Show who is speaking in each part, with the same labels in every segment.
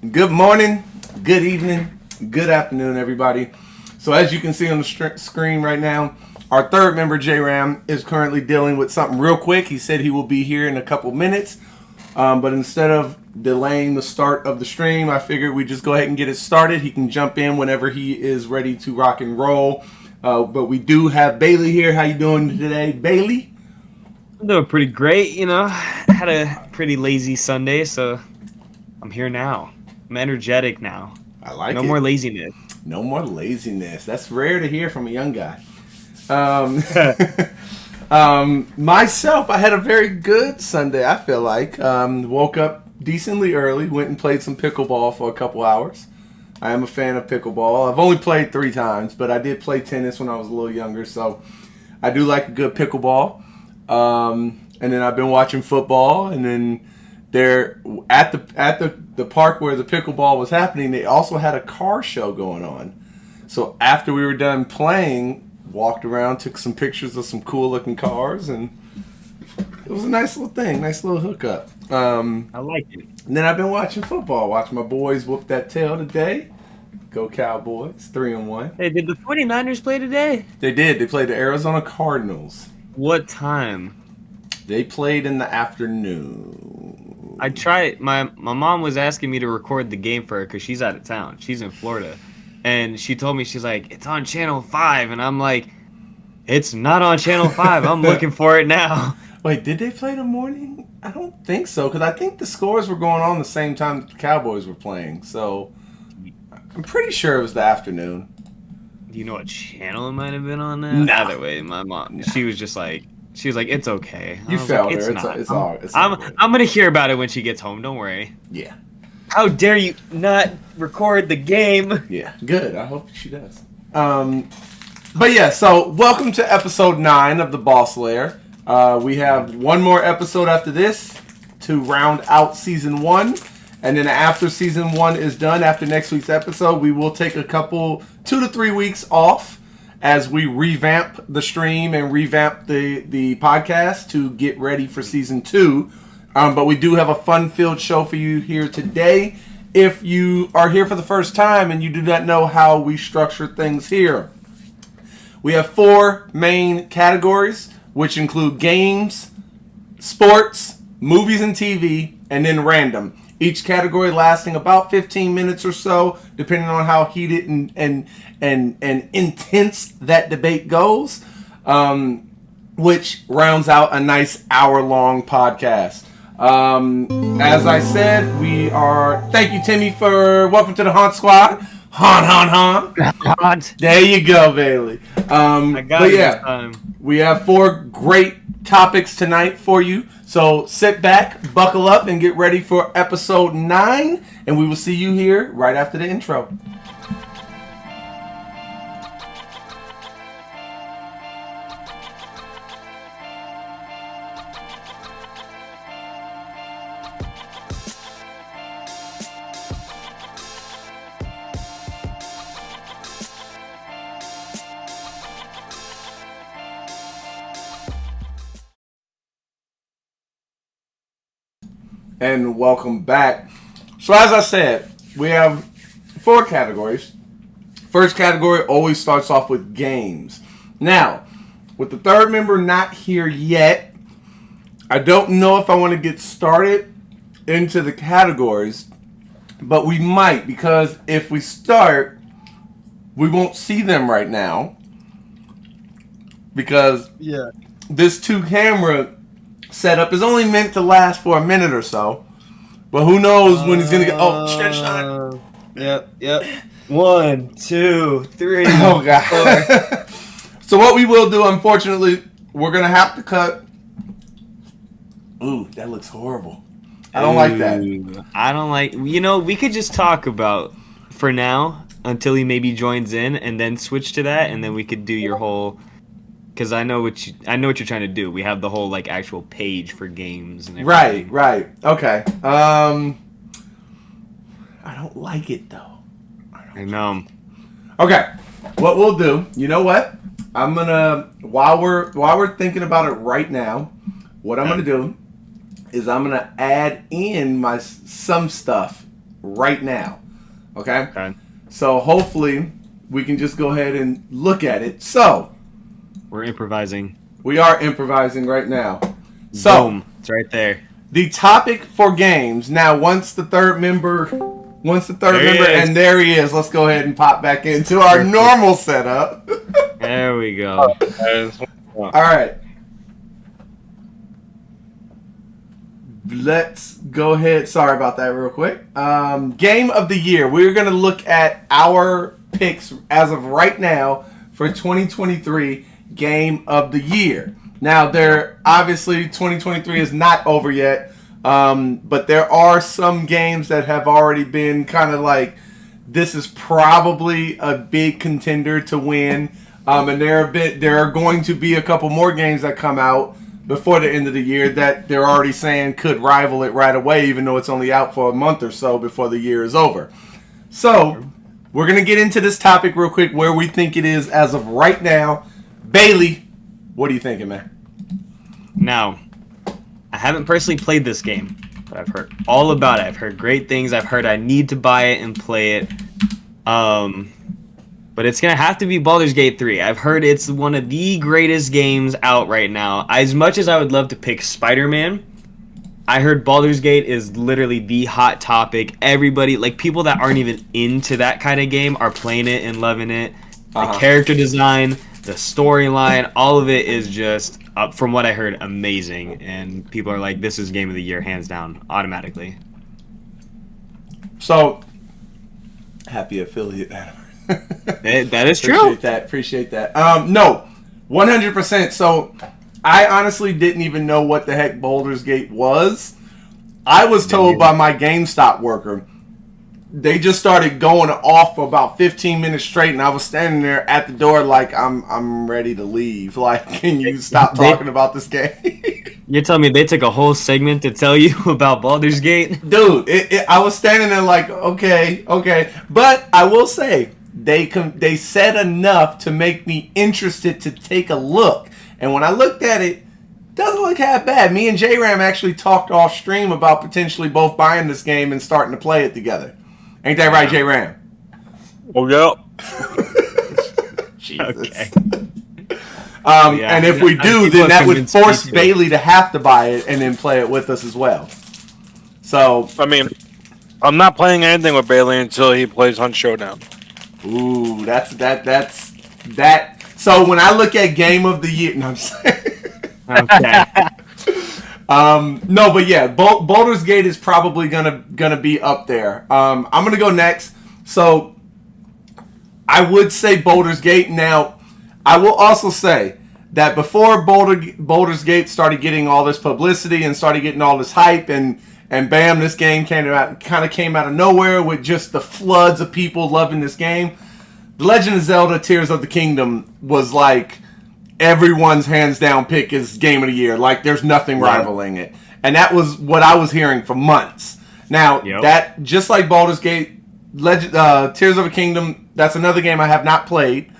Speaker 1: Good morning, good evening, good afternoon, everybody. So as you can see on the screen right now, our third member, J-Ram, is currently dealing with something real quick. He said he will be here in a couple minutes, but instead of delaying the start of the stream, I figured we just go ahead and get it started. He can jump in whenever he is ready to rock and roll. But we do have Bailey here. How you doing today, Bailey?
Speaker 2: I'm doing pretty great, Had a pretty lazy Sunday, so I'm here now. I'm energetic now.
Speaker 1: I like it.
Speaker 2: No more laziness.
Speaker 1: No more laziness. That's rare to hear from a young guy. Myself, I had a very good Sunday, I feel like. Woke up decently early, went and played some pickleball for a couple hours. I am a fan of pickleball. I've only played 3 times, but I did play tennis when I was a little younger, so I do like a good pickleball. And then I've been watching football, and then there at the park where the pickleball was happening, they also had a car show going on. So after we were done playing, walked around, took some pictures of some cool looking cars, and it was a nice little thing, nice little hookup.
Speaker 2: I like it.
Speaker 1: And then I've been watching football, watching my boys whoop that tail today. Go Cowboys, 3-1.
Speaker 2: Hey, did the 49ers play today?
Speaker 1: They did. They played the Arizona Cardinals.
Speaker 2: What time?
Speaker 1: They played in the afternoon.
Speaker 2: I tried. My mom was asking me to record the game for her because she's out of town. She's in Florida. And she told me, she's like, it's on Channel 5. And I'm like, it's not on Channel 5. I'm looking for it now.
Speaker 1: Wait, did they play the morning? I don't think so, because I think the scores were going on the same time that the Cowboys were playing. So I'm pretty sure it was the afternoon.
Speaker 2: Do you know what channel it might have been on that?
Speaker 1: No.
Speaker 2: Either way, my mom, she was like, it's okay.
Speaker 1: You felt her.
Speaker 2: Not.
Speaker 1: It's all good.
Speaker 2: I'm gonna hear about it when she gets home. Don't worry.
Speaker 1: Yeah.
Speaker 2: How dare you not record the game?
Speaker 1: Yeah, good. I hope she does. But yeah, so welcome to episode 9 of the Boss Lair. We have one more episode after this to round out season 1. And then after season 1 is done, after next week's episode, we will take a couple 2 to 3 weeks off as we revamp the stream and revamp the podcast to get ready for season 2. But we do have a fun-filled show for you here today. If you are here for the first time and you do not know how we structure things here, we have 4 main categories, which include games, sports, movies and TV, and then random. Each category lasting about 15 minutes or so, depending on how heated and intense that debate goes, which rounds out a nice hour-long podcast. As I said, thank you, Timmy, for welcome to the Haunt Squad. Haunt. There you go, Bailey.
Speaker 2: I got it this time.
Speaker 1: We have 4 great topics tonight for you. So sit back, buckle up, and get ready for episode 9. And we will see you here right after the intro. And welcome back. So as I said, we have 4 categories. First category always starts off with games. Now, with the third member not here yet, I don't know if I want to get started into the categories, but we might, because if we start, we won't see them right now, because this 2-camera setup is only meant to last for a minute or so, but who knows when he's gonna get. Oh, shit!
Speaker 2: Yep. 1, 2, 3.
Speaker 1: Oh god. So what we will do, unfortunately, we're gonna have to cut. Ooh, that looks horrible. I don't like that.
Speaker 2: I don't like. We could just talk about for now until he maybe joins in, and then switch to that, and then we could do your whole. Because I know what you're trying to do. We have the whole actual page for games and everything.
Speaker 1: Right. Okay. I don't like it though.
Speaker 2: I know.
Speaker 1: Okay. What we'll do, you know what? I'm gonna while we're thinking about it right now, what I'm gonna do is I'm gonna add in some stuff right now. Okay?
Speaker 2: Okay.
Speaker 1: So hopefully we can just go ahead and look at it. So
Speaker 2: We're improvising.
Speaker 1: we are improvising right now. So
Speaker 2: Boom. It's right there.
Speaker 1: the topic for games. Now once the third member and there he is, let's go ahead and pop back into our normal setup.
Speaker 2: There we go.
Speaker 1: All right. Let's go ahead. Sorry about that real quick. Game of the year. We're going to look at our picks as of right now for 2023 Game of the Year. Now, obviously 2023 is not over yet, but there are some games that have already been kind of like, this is probably a big contender to win. And there are going to be a couple more games that come out before the end of the year that they're already saying could rival it right away, even though it's only out for a month or so before the year is over. So, we're going to get into this topic real quick, where we think it is as of right now. Bailey, what are you thinking, man?
Speaker 2: Now, I haven't personally played this game, but I've heard all about it. I've heard great things. I've heard I need to buy it and play it. But it's going to have to be Baldur's Gate 3. I've heard it's one of the greatest games out right now. As much as I would love to pick Spider-Man, I heard Baldur's Gate is literally the hot topic. Everybody, like people that aren't even into that kind of game, are playing it and loving it. The character design, the storyline, all of it is just, from what I heard, amazing. And people are like, this is Game of the Year, hands down, automatically.
Speaker 1: So, happy affiliate.
Speaker 2: That is true.
Speaker 1: Appreciate that. No, 100%. So, I honestly didn't even know what the heck Baldur's Gate was. I was told by my GameStop worker. They just started going off for about 15 minutes straight, and I was standing there at the door like, I'm ready to leave. Like, can you stop talking about this game?
Speaker 2: You're telling me they took a whole segment to tell you about Baldur's Gate?
Speaker 1: Dude, I was standing there like, okay. But I will say, they said enough to make me interested to take a look. And when I looked at it, doesn't look half bad. Me and J-Ram actually talked off stream about potentially both buying this game and starting to play it together. Ain't that right, J-Ram?
Speaker 3: Oh, yeah.
Speaker 1: Jesus.
Speaker 2: Okay.
Speaker 1: And if we do, then that would force Bailey to have to buy it and then play it with us as well. So,
Speaker 3: I mean, I'm not playing anything with Bailey until he plays Hunt Showdown.
Speaker 1: Ooh, that's that. So when I look at Game of the Year, no, I'm just
Speaker 2: Okay.
Speaker 1: no, but yeah, Baldur's Gate is probably gonna be up there. I'm gonna go next. So I would say Baldur's Gate. Now, I will also say that before Baldur's Gate started getting all this publicity and started getting all this hype, and bam, this game came out of nowhere with just the floods of people loving this game. The Legend of Zelda: Tears of the Kingdom was like everyone's hands down pick is Game of the Year. Like, there's nothing rivaling it. And that was what I was hearing for months. Now, that, just like Baldur's Gate, Tears of the Kingdom, that's another game I have not played.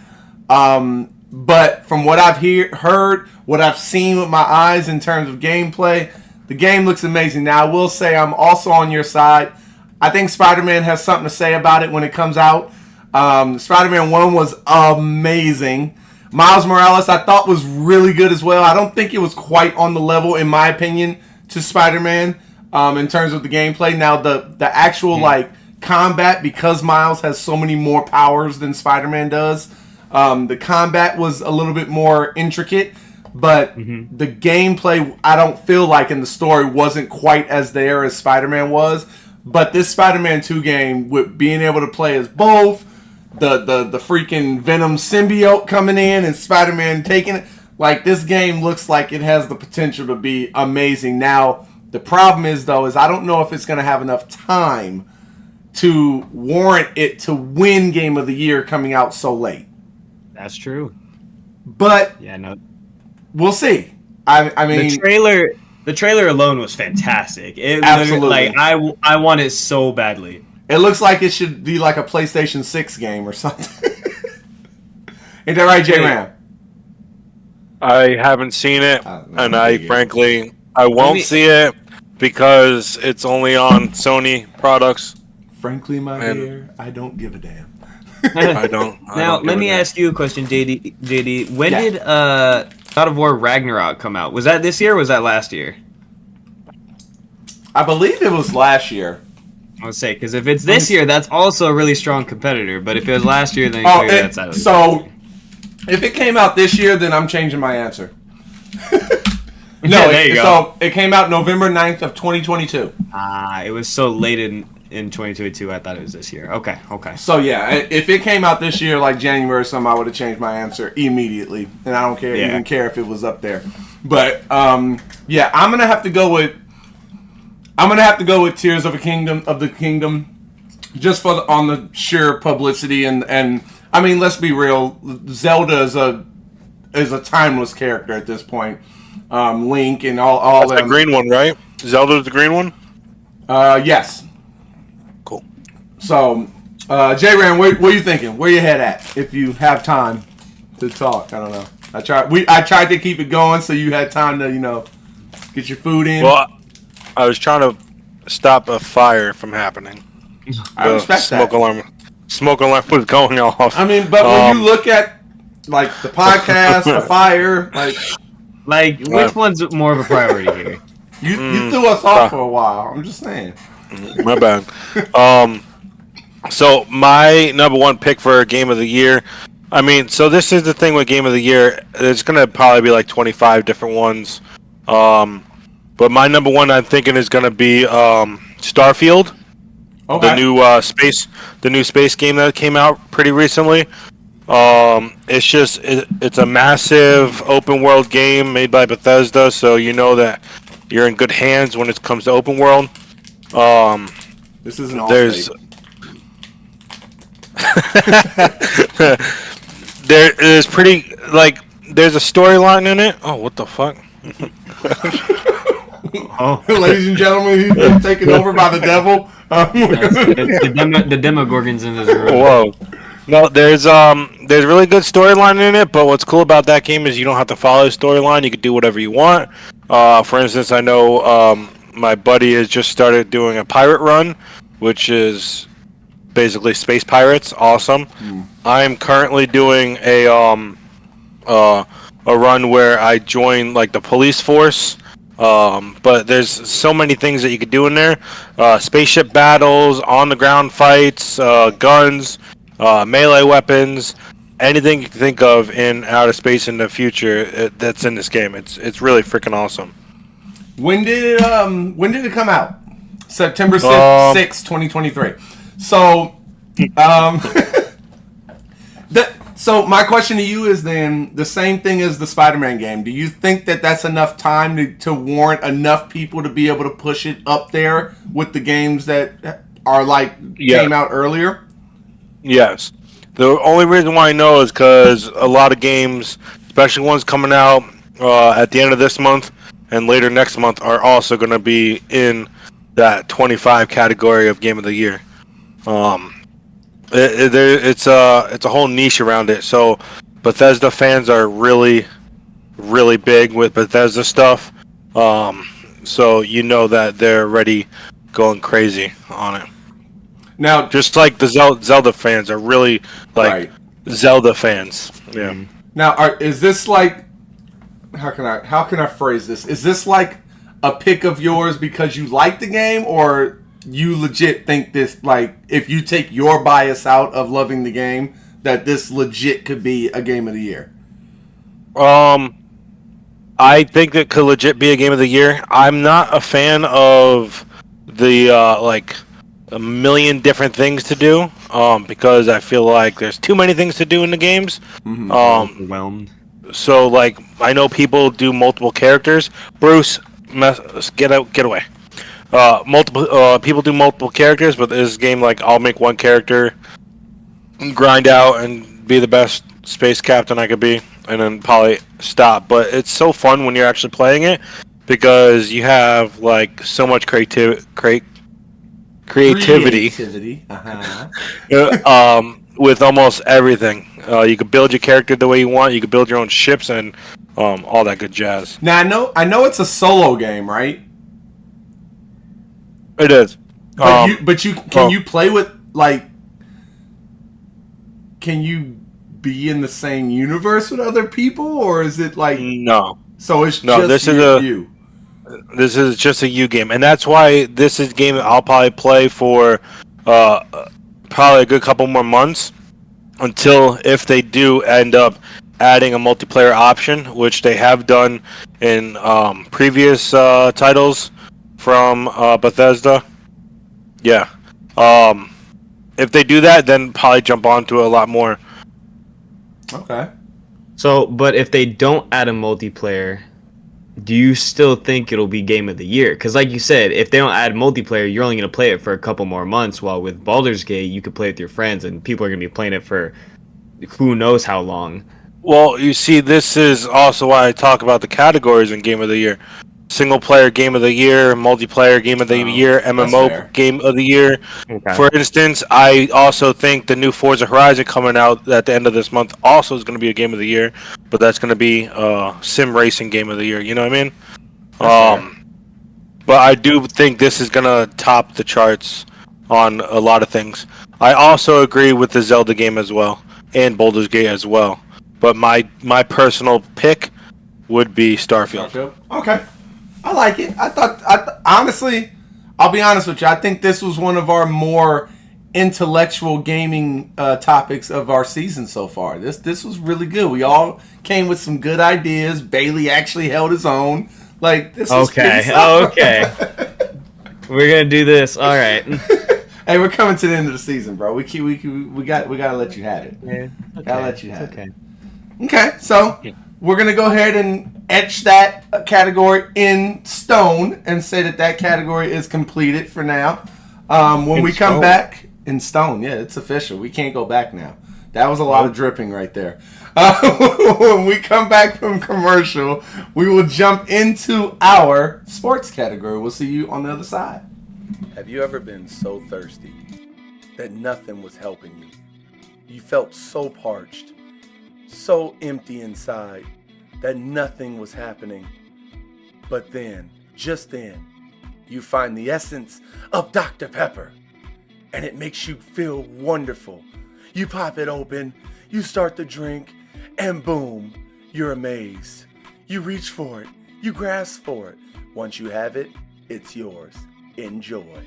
Speaker 1: But from what I've heard, what I've seen with my eyes in terms of gameplay, the game looks amazing. Now, I will say I'm also on your side. I think Spider-Man has something to say about it when it comes out. Spider-Man 1 was amazing. Miles Morales, I thought, was really good as well. I don't think it was quite on the level, in my opinion, to Spider-Man in terms of the gameplay. Now, the actual combat, because Miles has so many more powers than Spider-Man does, the combat was a little bit more intricate. But the gameplay, I don't feel like, in the story wasn't quite as there as Spider-Man was. But this Spider-Man 2 game, with being able to play as both, the freaking Venom symbiote coming in and Spider-Man taking it, like, this game looks like it has the potential to be amazing. Now, the problem is, though, I don't know if it's going to have enough time to warrant it to win Game of the Year coming out so late.
Speaker 2: That's true.
Speaker 1: But
Speaker 2: yeah, no,
Speaker 1: we'll see. I mean,
Speaker 2: the trailer alone was fantastic. It
Speaker 1: absolutely.
Speaker 2: Like, I want it so badly.
Speaker 1: It looks like it should be like a PlayStation 6 game or something. Ain't that right, J-Ram?
Speaker 3: I haven't seen it, and I frankly, I won't see it because it's only on Sony products.
Speaker 1: Frankly, my
Speaker 3: And-
Speaker 1: dear, I don't give a damn.
Speaker 3: I don't.
Speaker 2: Now, let me ask you a question, JD. When did God of War Ragnarok come out? Was that this year or was that last year?
Speaker 1: I believe it was last year.
Speaker 2: I would say, because if it's this year, that's also a really strong competitor. But if it was last year, then
Speaker 1: Oh,
Speaker 2: clearly that's out of
Speaker 1: so if it came out this year, then I'm changing my answer. No,
Speaker 2: there you go.
Speaker 1: so it came out November 9th of 2022.
Speaker 2: It was so late in 2022, I thought it was this year. Okay.
Speaker 1: So yeah, if it came out this year, like January or something, I would have changed my answer immediately, and I don't even care if it was up there. But yeah, I'm gonna have to go with Tears of the Kingdom, just on the sheer publicity and I mean, let's be real, Zelda is a timeless character at this point. Link and all
Speaker 3: That's the green one, right? Zelda's the green one?
Speaker 1: Yes.
Speaker 3: Cool.
Speaker 1: So, J-Ran, what are you thinking? Where your head at? If you have time to talk, I don't know. I tried to keep it going so you had time to, get your food in.
Speaker 3: Well, I was trying to stop a fire from happening.
Speaker 1: I respect that.
Speaker 3: Smoke alarm was going off.
Speaker 1: I mean, but when you look at, like, the podcast, the fire,
Speaker 2: like which one's more of a priority here?
Speaker 1: you threw us off for a while. I'm just saying.
Speaker 3: My bad. So my number one pick for Game of the Year. I mean, so this is the thing with Game of the Year. There's gonna probably be like 25 different ones. But my number one, I'm thinking, is gonna be Starfield,
Speaker 1: Okay.
Speaker 3: the new space game that came out pretty recently. It's a massive open world game made by Bethesda, so you know that you're in good hands when it comes to open world.
Speaker 1: This isn't all
Speaker 3: There's
Speaker 1: fake.
Speaker 3: there's there's a storyline in it. Oh, what the fuck?
Speaker 1: Ladies and gentlemen, he's been taken over by the devil.
Speaker 2: The Demogorgons in this room.
Speaker 3: Whoa. No, there's really good storyline in it, but what's cool about that game is you don't have to follow the storyline. You can do whatever you want. For instance, I know my buddy has just started doing a pirate run, which is basically space pirates. Awesome. I'm currently doing a run where I join like the police force. But there's so many things that you could do in there. Spaceship battles, on the ground fights, guns, melee weapons, anything you can think of in outer space in the future that's in this game. It's really freaking awesome.
Speaker 1: When did it come out? September 6th, 2023. So, so my question to you is then the same thing as the Spider-Man game. Do you think that that's enough time to warrant enough people to be able to push it up there with the games that are came out earlier?
Speaker 3: Yes. The only reason why I know is because a lot of games, especially ones coming out at the end of this month and later next month, are also going to be in that 25 category of Game of the Year. It's a whole niche around it. So Bethesda fans are really, really big with Bethesda stuff. So you know that they're already going crazy on it.
Speaker 1: Now,
Speaker 3: Just like the Zelda fans are really
Speaker 1: Right.
Speaker 3: Zelda fans. Yeah.
Speaker 1: now, is this like how can I phrase this? Is this like a pick of yours because you like the game, or you legit think this, like, if you take your bias out of loving the game, that this legit could be a Game of the Year?
Speaker 3: I think it could legit be a Game of the Year. I'm not a fan of the a million different things to do, because I feel like there's too many things to do in the games.
Speaker 2: Overwhelmed.
Speaker 3: So like I know people do multiple characters. Bruce, get away. Multiple people do multiple characters, but this game, like, I'll make one character, grind out, and be the best space captain I could be, and then probably stop. But it's so fun when you're actually playing it because you have like so much creativity.
Speaker 1: Uh-huh.
Speaker 3: With almost everything. You can build your character the way you want. You can build your own ships and all that good jazz.
Speaker 1: Now I know it's a solo game, right?
Speaker 3: It is.
Speaker 1: Can you play with like? Can you be in the same universe with other people, or is it like
Speaker 3: no?
Speaker 1: So it's
Speaker 3: No,
Speaker 1: just
Speaker 3: this is
Speaker 1: you.
Speaker 3: This is just a you game, and that's why this is a game that I'll probably play for probably a good couple more months until if they do end up adding a multiplayer option, which they have done in previous titles from Bethesda. Yeah, if they do that, then probably jump onto it a lot more.
Speaker 1: Okay.
Speaker 2: So, but if they don't add a multiplayer, do you still think it'll be Game of the Year? Because like you said, if they don't add multiplayer, you're only going to play it for a couple more months, while with Baldur's Gate, you could play it with your friends, and people are going to be playing it for who knows how long.
Speaker 3: Well, you see, this is also why I talk about the categories in Game of the Year. Single player Game of the Year, multiplayer Game of the Year, MMO Game of the Year.
Speaker 2: Okay.
Speaker 3: For instance, I also think the new Forza Horizon coming out at the end of this month also is going to be a Game of the Year, but that's going to be Sim Racing Game of the Year. You know what I mean? But I do think this is going to top the charts on a lot of things. I also agree with the Zelda game as well, and Baldur's Gate as well. But my personal pick would be Starfield.
Speaker 1: Okay. I like it. Honestly, I'll be honest with you. I think this was one of our more intellectual gaming topics of our season so far. This was really good. We all came with some good ideas. Bailey actually held his own. Like this.
Speaker 2: Okay. Okay. We're gonna do this. All right.
Speaker 1: Hey, we're coming to the end of the season, bro. We gotta let you have it.
Speaker 2: Yeah. Okay.
Speaker 1: Gotta let you have
Speaker 2: it.
Speaker 1: Okay. So. We're going to go ahead and etch that category in stone and say that category is completed for now. When we come back, in stone, yeah, it's official. We can't go back now. That was a lot of dripping right there. When we come back from commercial, we will jump into our sports category. We'll see you on the other side. Have you ever been so thirsty that nothing was helping you? You felt so parched, so empty inside that nothing was happening. But then, just then, you find the essence of Dr. Pepper, and it makes you feel wonderful. You pop it open, you start to drink, and boom, you're amazed. You reach for it, you grasp for it. Once you have it, it's yours. Enjoy.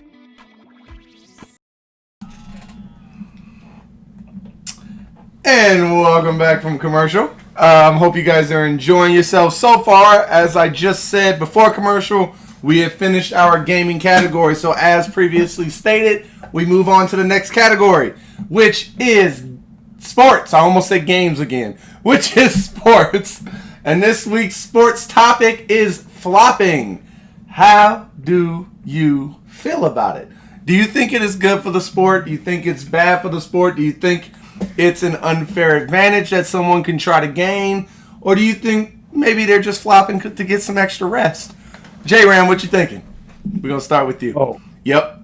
Speaker 1: And welcome back from commercial. Hope you guys are enjoying yourselves so far. As I just said before commercial, we have finished our gaming category. So as previously stated, we move on to the next category, which is sports. I almost said games again, which is sports. And this week's sports topic is flopping. How do you feel about it? Do you think it is good for the sport? Do you think it's bad for the sport? Do you think it's an unfair advantage that someone can try to gain? Or do you think maybe they're just flopping to get some extra rest? J-Ram, what you thinking? We're going to start with you.
Speaker 3: Oh.
Speaker 1: Yep.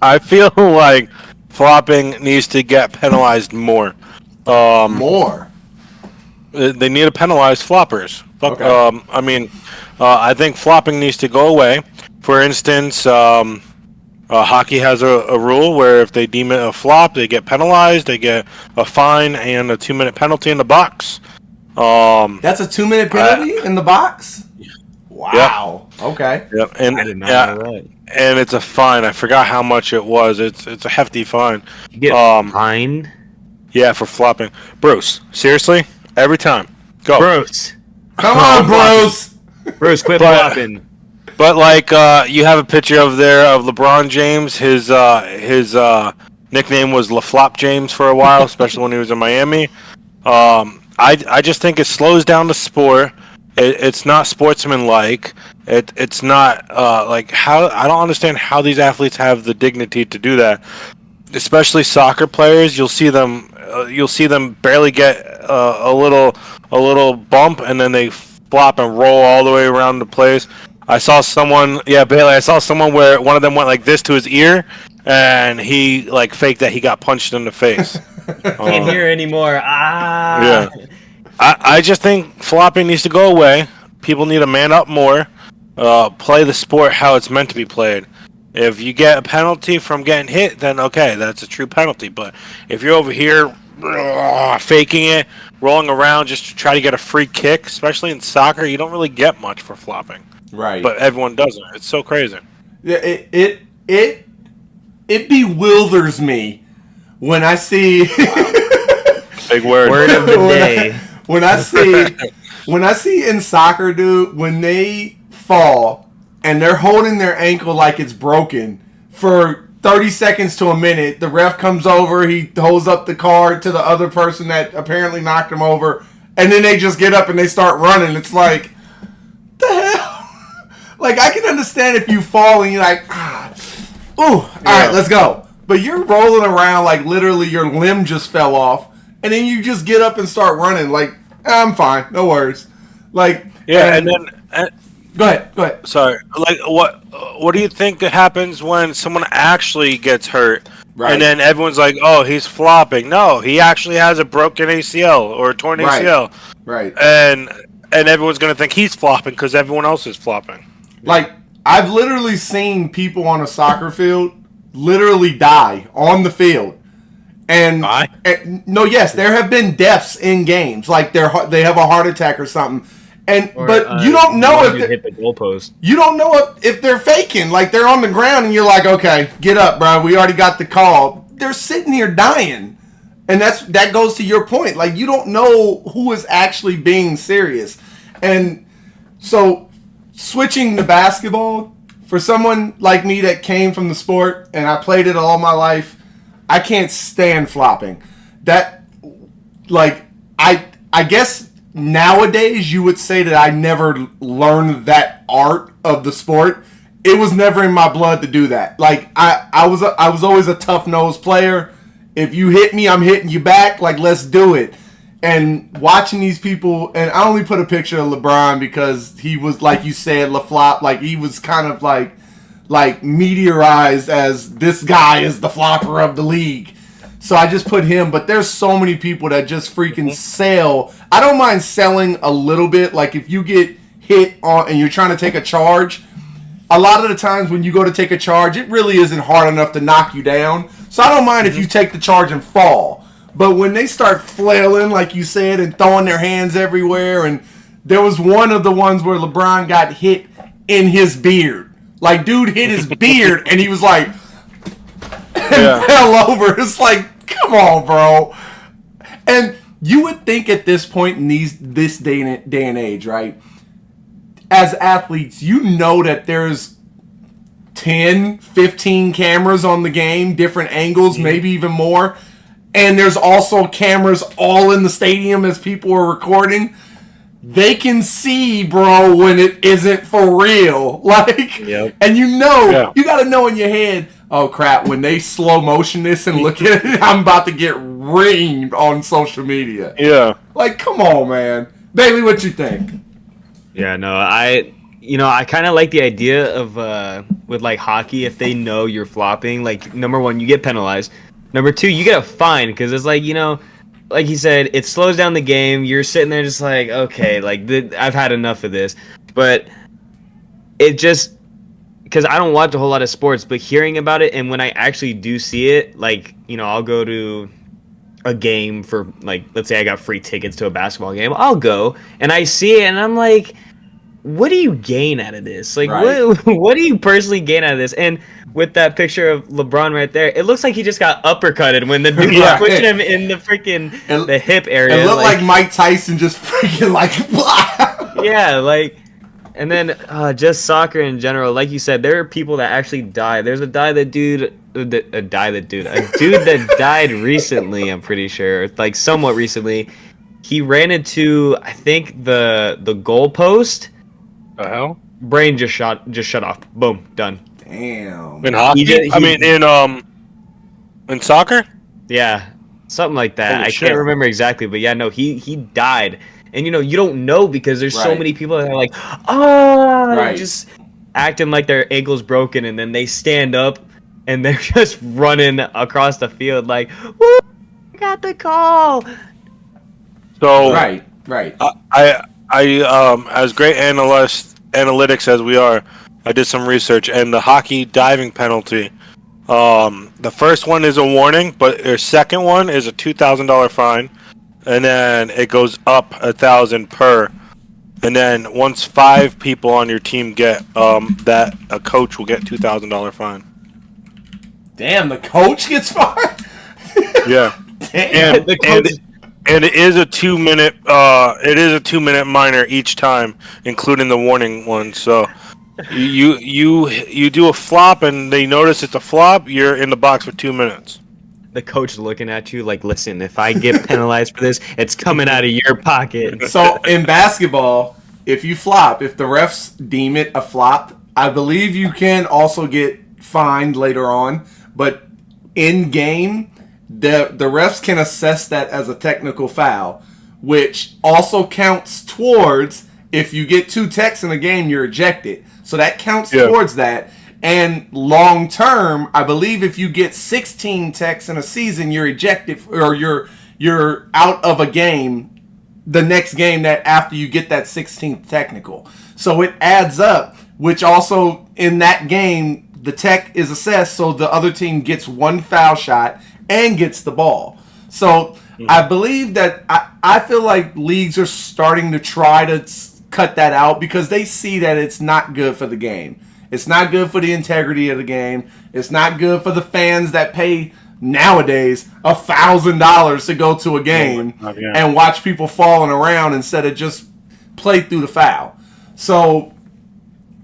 Speaker 3: I feel like flopping needs to get penalized more.
Speaker 1: More?
Speaker 3: They need to penalize floppers.
Speaker 1: Okay.
Speaker 3: I think flopping needs to go away. For instance, hockey has a rule where if they deem it a flop, they get penalized. They get a fine and a 2-minute penalty in the box.
Speaker 1: That's a 2-minute penalty in the box? Wow.
Speaker 3: Yep.
Speaker 1: Okay.
Speaker 3: Yep. And
Speaker 2: I did not know that.
Speaker 3: And it's a fine. I forgot how much it was. It's a hefty fine.
Speaker 2: You get fine?
Speaker 3: Yeah, for flopping. Bruce, seriously? Every time. Go.
Speaker 2: Bruce.
Speaker 1: Come on, Bruce.
Speaker 2: Bruce, quit flopping.
Speaker 3: But like you have a picture of LeBron James. His nickname was LaFlop James for a while, especially when he was in Miami. I just think it slows down the sport. It's not sportsmanlike. It's not like how I don't understand how these athletes have the dignity to do that. Especially soccer players, you'll see them barely get a little bump, and then they flop and roll all the way around the place. I saw someone, Bailey. I saw someone where one of them went like this to his ear, and he like faked that he got punched in the face.
Speaker 2: Can't hear anymore.
Speaker 3: Yeah. I just think flopping needs to go away. People need to man up more, play the sport how it's meant to be played. If you get a penalty from getting hit, then okay, that's a true penalty. But if you're over here faking it, rolling around just to try to get a free kick, especially in soccer, you don't really get much for flopping.
Speaker 1: Right.
Speaker 3: But everyone does it. It's so crazy.
Speaker 1: Yeah, it bewilders me when I see
Speaker 3: Big word.
Speaker 2: Word of the day.
Speaker 1: when I see in soccer, dude, when they fall and they're holding their ankle like it's broken for 30 seconds to a minute, the ref comes over, he holds up the card to the other person that apparently knocked him over, and then they just get up and they start running. It's like, the hell? Like, I can understand if you fall and you're like, all right, let's go. But you're rolling around like literally your limb just fell off, and then you just get up and start running. Like, I'm fine, no worries. Like,
Speaker 3: yeah, and then
Speaker 1: go ahead.
Speaker 3: Sorry, like what do you think happens when someone actually gets hurt?
Speaker 1: Right.
Speaker 3: And then everyone's like, "Oh, he's flopping." No, he actually has a broken ACL or a torn ACL.
Speaker 1: Right.
Speaker 3: And everyone's gonna think he's flopping because everyone else is flopping.
Speaker 1: Like, I've literally seen people on a soccer field literally die on the field. And no, yes, there have been deaths in games. Like they have a heart attack or something. But you don't know if
Speaker 2: hit the goalpost.
Speaker 1: You don't know if they're faking. Like they're on the ground and you're like, okay, get up, bro. We already got the call. They're sitting here dying, and that goes to your point. Like you don't know who is actually being serious, and so switching to basketball for someone like me that came from the sport and I played it all my life, I can't stand flopping. That, like, I guess. Nowadays, you would say that I never learned that art of the sport. It was never in my blood to do that. Like I was always a tough nosed player. If you hit me, I'm hitting you back. Like let's do it. And watching these people, and I only put a picture of LeBron because he was, like you said, LaFlop. Like he was kind of like meteorized as this guy is the flopper of the league. So I just put him, but there's so many people that just freaking sell. I don't mind selling a little bit. Like if you get hit on and you're trying to take a charge, a lot of the times when you go to take a charge, it really isn't hard enough to knock you down. So I don't mind if you take the charge and fall. But when they start flailing, like you said, and throwing their hands everywhere, and there was one of the ones where LeBron got hit in his beard. Like dude hit his beard and he was like, and fell over. It's like, come on, bro. And you would think at this point in this day and age, right? As athletes, you know that there's 10, 15 cameras on the game, different angles, maybe even more. And there's also cameras all in the stadium as people are recording. They can see, bro, when it isn't for real. Like, and you got to know in your head, oh crap, when they slow motion this and look at it, I'm about to get reamed on social media.
Speaker 3: Yeah.
Speaker 1: Like, come on, man. Bailey, what you think?
Speaker 2: Yeah, no, I kind of like the idea of, with like hockey, if they know you're flopping, like, number one, you get penalized. Number two, you get a fine, because it's like, like he said, it slows down the game. You're sitting there just like, okay, like, I've had enough of this. But it just, because I don't watch a whole lot of sports, but hearing about it, and when I actually do see it, like, I'll go to a game for, like, let's say I got free tickets to a basketball game. I'll go, and I see it, and I'm like, what do you gain out of this? Like, what do you personally gain out of this? And with that picture of LeBron right there, it looks like he just got uppercutted when the dude was pushing him in the freaking the hip area.
Speaker 1: It looked like Mike Tyson just freaking like,
Speaker 2: yeah, like, and then just soccer in general, like you said, there are people that actually die. There's a dude that died recently. I'm pretty sure, like somewhat recently. He ran into, I think, the goalpost.
Speaker 3: The hell?
Speaker 2: Brain just shut off. Boom, done.
Speaker 1: Damn.
Speaker 3: In hockey? In soccer?
Speaker 2: Yeah, something like that.
Speaker 3: Holy
Speaker 2: I
Speaker 3: shit.
Speaker 2: can't remember exactly, but yeah, no, he died. And you don't know because there's so many people that are like, just acting like their ankle's broken, and then they stand up and they're just running across the field like, woo, I got the call.
Speaker 3: So
Speaker 1: right.
Speaker 3: I as great analytics as we are, I did some research, and the hockey diving penalty. The first one is a warning, but their second one is a $2,000 fine, and then it goes up 1,000 per. And then once 5 people on your team get that, a coach will get $2,000 fine.
Speaker 1: Damn, the coach gets fined.
Speaker 3: Yeah,
Speaker 1: Damn.
Speaker 3: and it is a 2-minute minor each time, including the warning one. So you do a flop and they notice it's a flop, you're in the box for 2 minutes.
Speaker 2: The coach looking at you like, listen, if I get penalized for this, it's coming out of your pocket.
Speaker 1: So in basketball, if you flop, if the refs deem it a flop, I believe you can also get fined later on. But in game, the refs can assess that as a technical foul, which also counts towards if you get 2 techs in a game, you're ejected. So that counts towards that. And long term, I believe if you get 16 techs in a season, you're ejected or you're out of a game the next game that after you get that 16th technical. So it adds up, which also in that game, the tech is assessed so the other team gets 1 foul shot and gets the ball. So I believe that I feel like leagues are starting to try to cut that out because they see that it's not good for the game. It's not good for the integrity of the game. It's not good for the fans that pay nowadays $1,000 to go to a game and watch people falling around instead of just play through the foul. So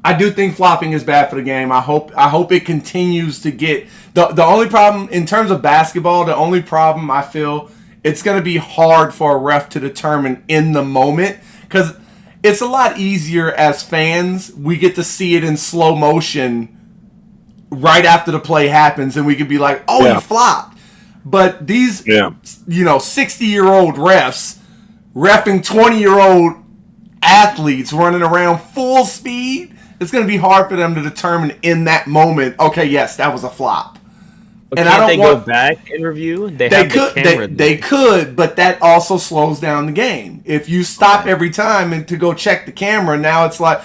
Speaker 1: I do think flopping is bad for the game. I hope it continues to get the only problem in terms of basketball. The only problem I feel it's going to be hard for a ref to determine in the moment because it's a lot easier as fans. We get to see it in slow motion right after the play happens, and we could be like, "Oh, he flopped." But these, 60-year-old refs reffing 20-year-old athletes running around full speed. It's going to be hard for them to determine in that moment. Okay, yes, that was a flop.
Speaker 2: But and can't they go back and review? They
Speaker 1: could, but that also slows down the game. If you stop every time and to go check the camera, now it's like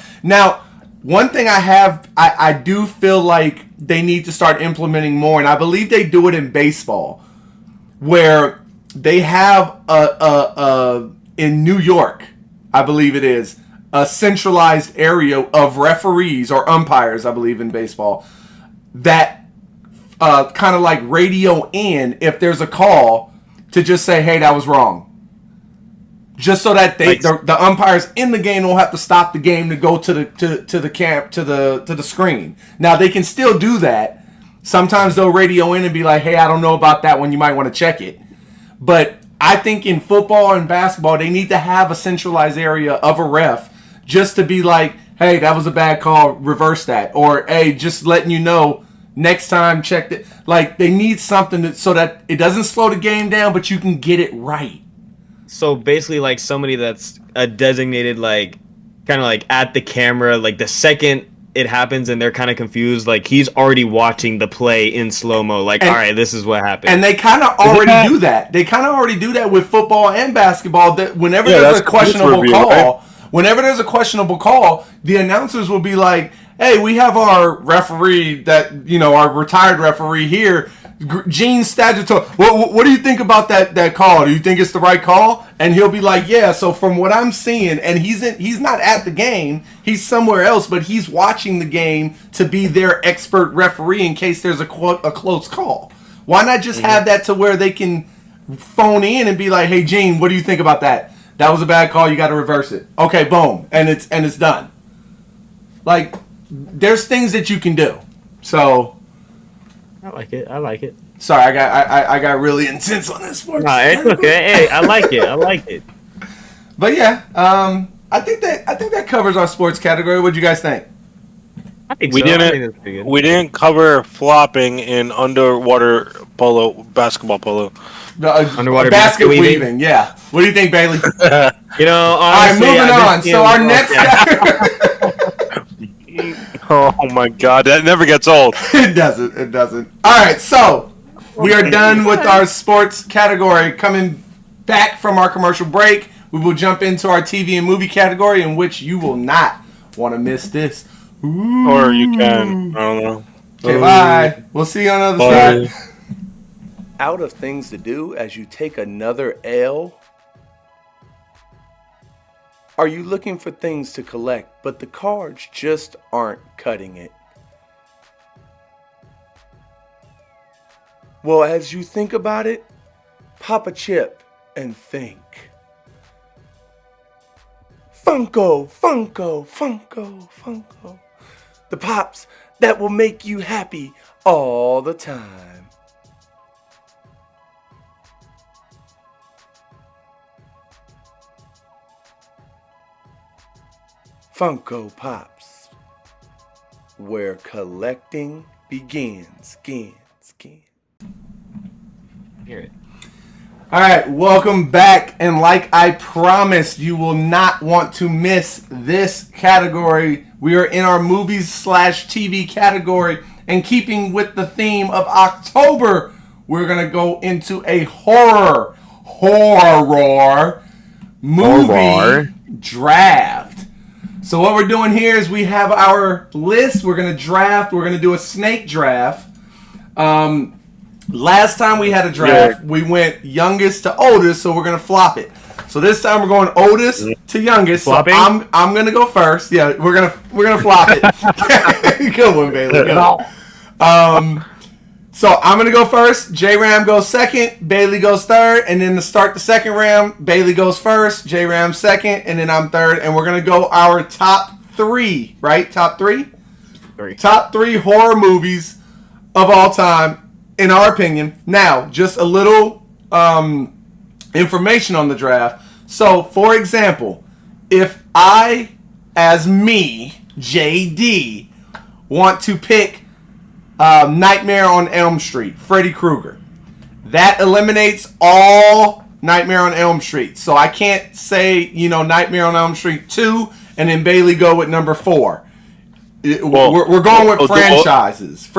Speaker 1: one thing I do feel like they need to start implementing more, and I believe they do it in baseball, where they have in New York, I believe it is, a centralized area of referees or umpires, I believe in baseball, that kind of like radio in if there's a call to just say, hey, that was wrong. Just so that the umpires in the game don't have to stop the game to go to the screen. Now they can still do that. Sometimes they'll radio in and be like, hey, I don't know about that one. You might want to check it. But I think in football and basketball, they need to have a centralized area of a ref just to be like, hey, that was a bad call. Reverse that. Or, hey, just letting you know, next time, check it. Like, they need something so that it doesn't slow the game down, but you can get it right.
Speaker 2: So basically, like somebody that's a designated, like, kind of like at the camera, like the second it happens and they're kind of confused, like he's already watching the play in slow-mo, like, all right, this is what happened.
Speaker 1: And they kind of already do that. They kind of already do that with football and basketball. That whenever there's a questionable call, whenever there's a questionable call, the announcers will be like, hey, we have our referee that, our retired referee here, Gene Stagitore. What do you think about that call? Do you think it's the right call? And he'll be like, yeah, so from what I'm seeing, and he's not at the game, he's somewhere else, but he's watching the game to be their expert referee in case there's a close call. Why not just have that to where they can phone in and be like, hey, Gene, what do you think about that? That was a bad call, you got to reverse it. Okay, boom, and it's done. Like, there's things that you can do. So
Speaker 2: I like it.
Speaker 1: Sorry, I got really intense on this sports.
Speaker 2: Nah, it's okay. Hey, I like it.
Speaker 1: But yeah, I think that covers our sports category. What do you guys think?
Speaker 2: I think
Speaker 3: we didn't cover flopping in underwater basketball polo.
Speaker 1: Underwater basket weaving. Yeah. What do you think, Bailey?
Speaker 2: Honestly,
Speaker 1: all right, moving on. So our next.
Speaker 3: Oh my God, that never gets old.
Speaker 1: It doesn't. All right, so we are done with our sports category. Coming back from our commercial break, we will jump into our TV and movie category, in which you will not want to miss this. Ooh.
Speaker 3: Or you can, I don't know.
Speaker 1: Okay, bye. We'll see you on the other
Speaker 3: Bye.
Speaker 1: side. Out of things to do as you take another L? Are you looking for things to collect, but the cards just aren't cutting it? Well, as you think about it, pop a chip and think. Funko, Funko, Funko, Funko. The pops that will make you happy all the time. Funko Pops, where collecting begins.
Speaker 2: Hear it.
Speaker 1: All right, welcome back. And like I promised, you will not want to miss this category. We are in our movies/TV category. And keeping with the theme of October, we're going to go into a horror movie draft. So what we're doing here is we have our list. We're going to draft. We're going to do a snake draft. Last time we had a draft, we went youngest to oldest, so we're going to flop it. So this time we're going oldest to youngest.
Speaker 2: Flopping?
Speaker 1: So I'm going to go first. Yeah, we're gonna flop it. Good one, Bailey. Good. So I'm going to go first. J-Ram goes second. Bailey goes third. And then to start the second round, Bailey goes first. J-Ram second. And then I'm third. And we're going to go our top three, right? Top three? Top three horror movies of all time, in our opinion. Now, just a little information on the draft. So, for example, if I, as me, JD, want to pick Nightmare on Elm Street, Freddy Krueger, that eliminates all Nightmare on Elm Street. So I can't say, Nightmare on Elm Street 2 and then Bailey go with number 4. We're going with franchises.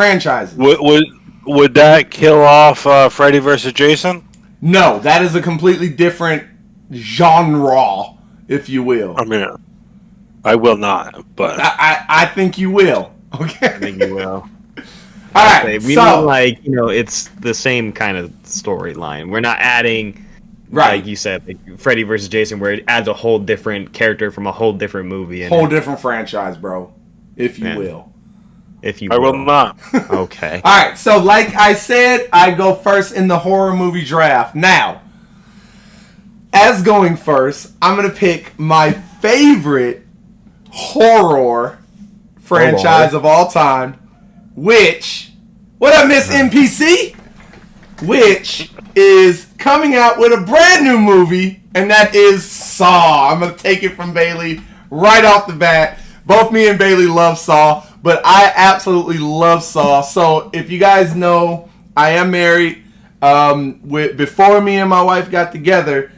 Speaker 3: Would that kill off Freddy versus Jason?
Speaker 1: No, that is a completely different genre, if you will.
Speaker 3: I mean, I will not, but
Speaker 1: I think you will. Okay.
Speaker 2: I think you will.
Speaker 1: All right,
Speaker 2: we mean it's the same kind of storyline. We're not adding, like you said, like Freddy versus Jason, where it adds a whole different character from a whole different movie.
Speaker 1: Whole different franchise, bro, if you will.
Speaker 2: If you
Speaker 3: I will not.
Speaker 2: Okay.
Speaker 1: All right, so like I said, I go first in the horror movie draft. Now, as going first, I'm going to pick my favorite horror franchise of all time, which, what I miss NPC? Which is coming out with a brand new movie, and that is Saw. I'm going to take it from Bailey right off the bat. Both me and Bailey love Saw, but I absolutely love Saw. So if you guys know, I am married. Before me and my wife got together,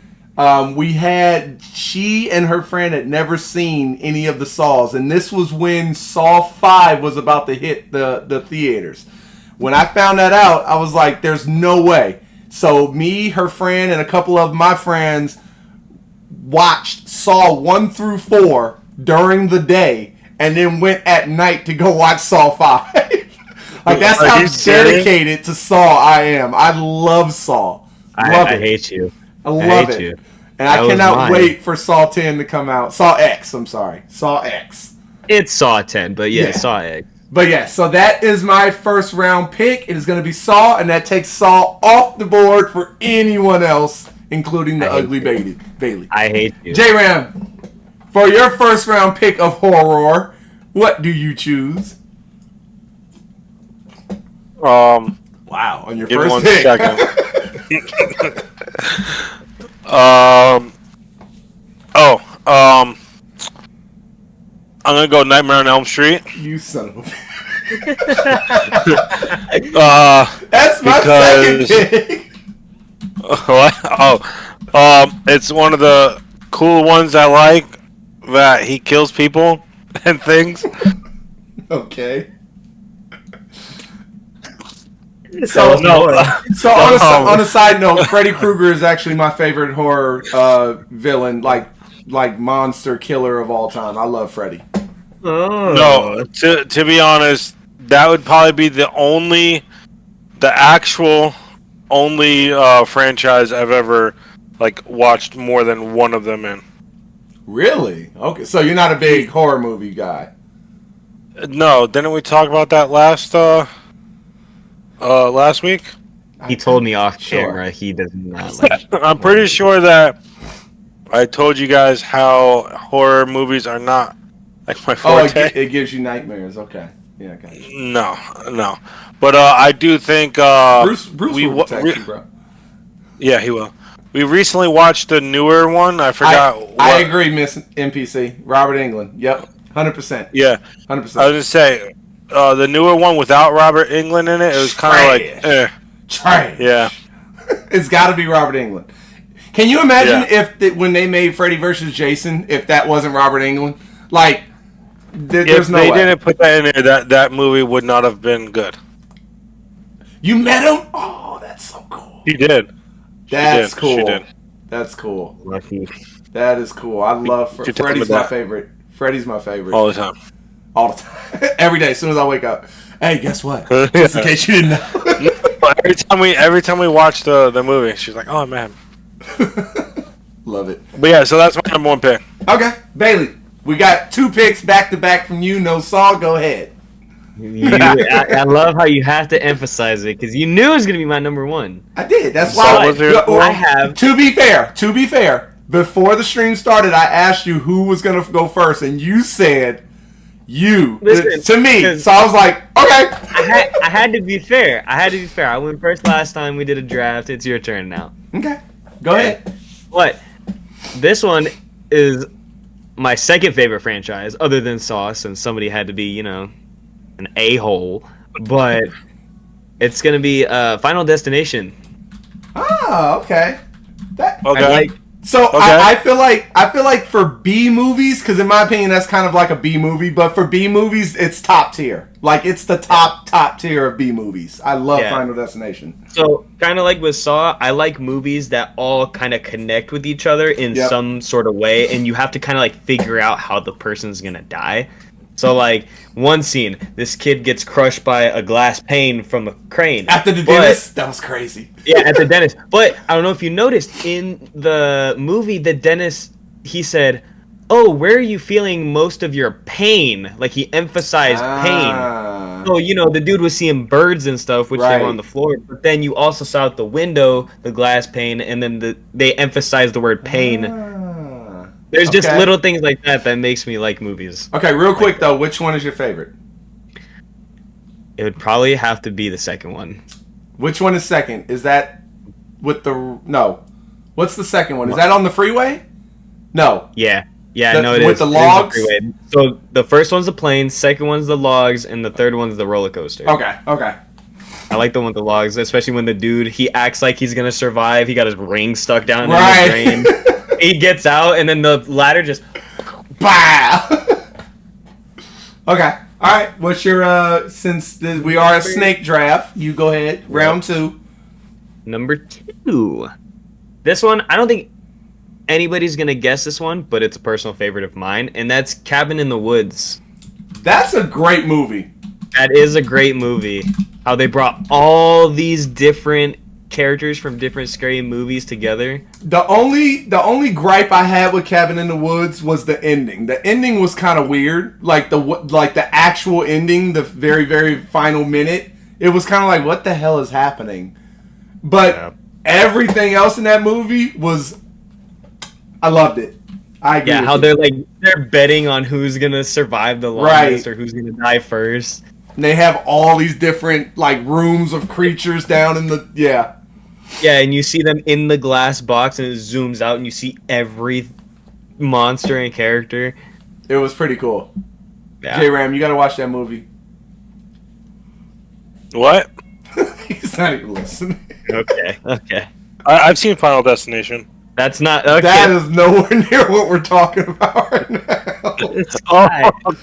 Speaker 1: she and her friend had never seen any of the Saws, and this was when Saw 5 was about to hit the theaters. When I found that out, I was like, there's no way. So me, her friend, and a couple of my friends watched Saw 1 through 4 during the day, and then went at night to go watch Saw 5. Like, that's how dedicated to Saw I am. I love Saw.
Speaker 2: I hate you.
Speaker 1: I love it. And I cannot wait for Saw 10 to come out. Saw X, I'm sorry. Saw X.
Speaker 2: It's Saw 10, but yeah. Saw X.
Speaker 1: But yeah, so that is my first round pick. It is going to be Saw, and that takes Saw off the board for anyone else, including the ugly Bailey.
Speaker 2: I hate you.
Speaker 1: J-Ram, for your first round pick of horror, what do you choose? Wow, on your first pick.
Speaker 3: Second. I'm gonna go Nightmare on Elm Street.
Speaker 1: You son of a bitch.
Speaker 3: That's
Speaker 1: my second pick.
Speaker 3: What? It's one of the cool ones I like, that he kills people and things.
Speaker 1: Okay.
Speaker 3: So
Speaker 1: on a side note, Freddy Krueger is actually my favorite horror villain, like monster killer of all time. I love Freddy.
Speaker 3: No, to be honest, that would probably be the actual only franchise I've ever like watched more than one of them in.
Speaker 1: Really? Okay, so you're not a big horror movie guy.
Speaker 3: No, didn't we talk about that last week?
Speaker 2: He told me off
Speaker 1: Sure.
Speaker 2: camera he does not like.
Speaker 3: I'm pretty sure that I told you guys how horror movies are not like my
Speaker 1: Oh,
Speaker 3: forte.
Speaker 1: it gives you nightmares. Okay. Yeah, got you.
Speaker 3: No. But I do think
Speaker 1: Bruce will protect you, bro.
Speaker 3: Yeah, he will. We recently watched the newer one. I forgot.
Speaker 1: I agree, Miss NPC. Robert Englund. Yep. 100%.
Speaker 3: Yeah.
Speaker 1: 100%.
Speaker 3: I was gonna say the newer one without Robert Englund in it. It was kind of like,
Speaker 1: trash.
Speaker 3: Yeah.
Speaker 1: It's got to be Robert Englund. Can you imagine when they made Freddy vs. Jason, if that wasn't Robert Englund? Like, there's no way.
Speaker 3: If they didn't put that in there, that movie would not have been good.
Speaker 1: You met him? Oh, that's so cool.
Speaker 3: He did.
Speaker 1: That's cool.
Speaker 3: She did.
Speaker 1: That's cool.
Speaker 2: Lucky.
Speaker 1: That is cool. I love Freddy's my favorite. Freddy's my favorite.
Speaker 3: All the time.
Speaker 1: All the time. Every day, as soon as I wake up. Hey, guess what? Just in case you didn't know.
Speaker 3: every time we watch the movie, she's like, "Oh man."
Speaker 1: Love it.
Speaker 3: But yeah, so that's my number one pick.
Speaker 1: Okay, Bailey, we got 2 picks back to back from you. No Saw. Go ahead.
Speaker 2: I love how you have to emphasize it because you knew it was gonna be my number one.
Speaker 1: I did. That's why
Speaker 2: I have.
Speaker 1: To be fair, before the stream started, I asked you who was gonna go first, and you said you.
Speaker 2: Listen,
Speaker 1: to me. So I was like, okay.
Speaker 2: I had to be fair. I went first last time we did a draft. It's your turn now.
Speaker 1: Okay, go ahead.
Speaker 2: What? This one is my second favorite franchise, other than Saw, since somebody had to be, an a-hole. But it's gonna be Final Destination.
Speaker 1: Oh, okay.
Speaker 3: Okay.
Speaker 1: I feel like for B movies, because in my opinion that's kind of like a B movie, but for B movies it's top tier. Like it's the top tier of B movies. I love Final Destination.
Speaker 2: So kind of like with Saw, I like movies that all kind of connect with each other in some sort of way, and you have to kind of like figure out how the person's gonna die. So like one scene, this kid gets crushed by a glass pane from a crane.
Speaker 1: After the dentist? That was crazy.
Speaker 2: Yeah, at the dentist. But I don't know if you noticed, in the movie, the dentist, he said, "Oh, where are you feeling most of your pain?" Like he emphasized pain. So, the dude was seeing birds and stuff, which they were on the floor. But then you also saw out the window, the glass pane, and then they emphasized the word pain. There's just little things like that makes me like movies.
Speaker 1: Okay, real quick though, which one is your favorite?
Speaker 2: It would probably have to be the second one.
Speaker 1: Which one is second? Is that with no? What's the second one? Is that on the freeway? No.
Speaker 2: Yeah, no, it is.
Speaker 1: With the logs?
Speaker 2: So the first one's the plane, second one's the logs, and the third one's the roller coaster.
Speaker 1: Okay.
Speaker 2: I like the one with the logs, especially when the dude, he acts like he's gonna survive. He got his ring stuck down in the drain. He gets out, and then the ladder just...
Speaker 1: Bah! Okay. All right. What's your, since we are a snake draft, you go ahead. Round 2.
Speaker 2: Number 2. This one, I don't think anybody's going to guess this one, but it's a personal favorite of mine, and that's Cabin in the Woods.
Speaker 1: That's a great movie.
Speaker 2: That is a great movie. How they brought all these different characters from different scary movies together.
Speaker 1: The only gripe I had with Cabin in the Woods was the ending. The ending was kind of weird. Like the actual ending, the very, very final minute, it was kind of like, what the hell is happening? But everything else in that movie I loved it. I agree.
Speaker 2: Yeah, how they're betting on who's gonna survive the longest or who's gonna die first.
Speaker 1: And they have all these different rooms of creatures down in the
Speaker 2: Yeah, and you see them in the glass box, and it zooms out, and you see every monster and character.
Speaker 1: It was pretty cool.
Speaker 2: Yeah.
Speaker 1: J-Ram, you gotta watch that movie.
Speaker 3: What?
Speaker 1: He's not even listening.
Speaker 2: Okay.
Speaker 3: I've seen Final Destination.
Speaker 2: That's not... Okay.
Speaker 1: That is nowhere near what we're talking about right now.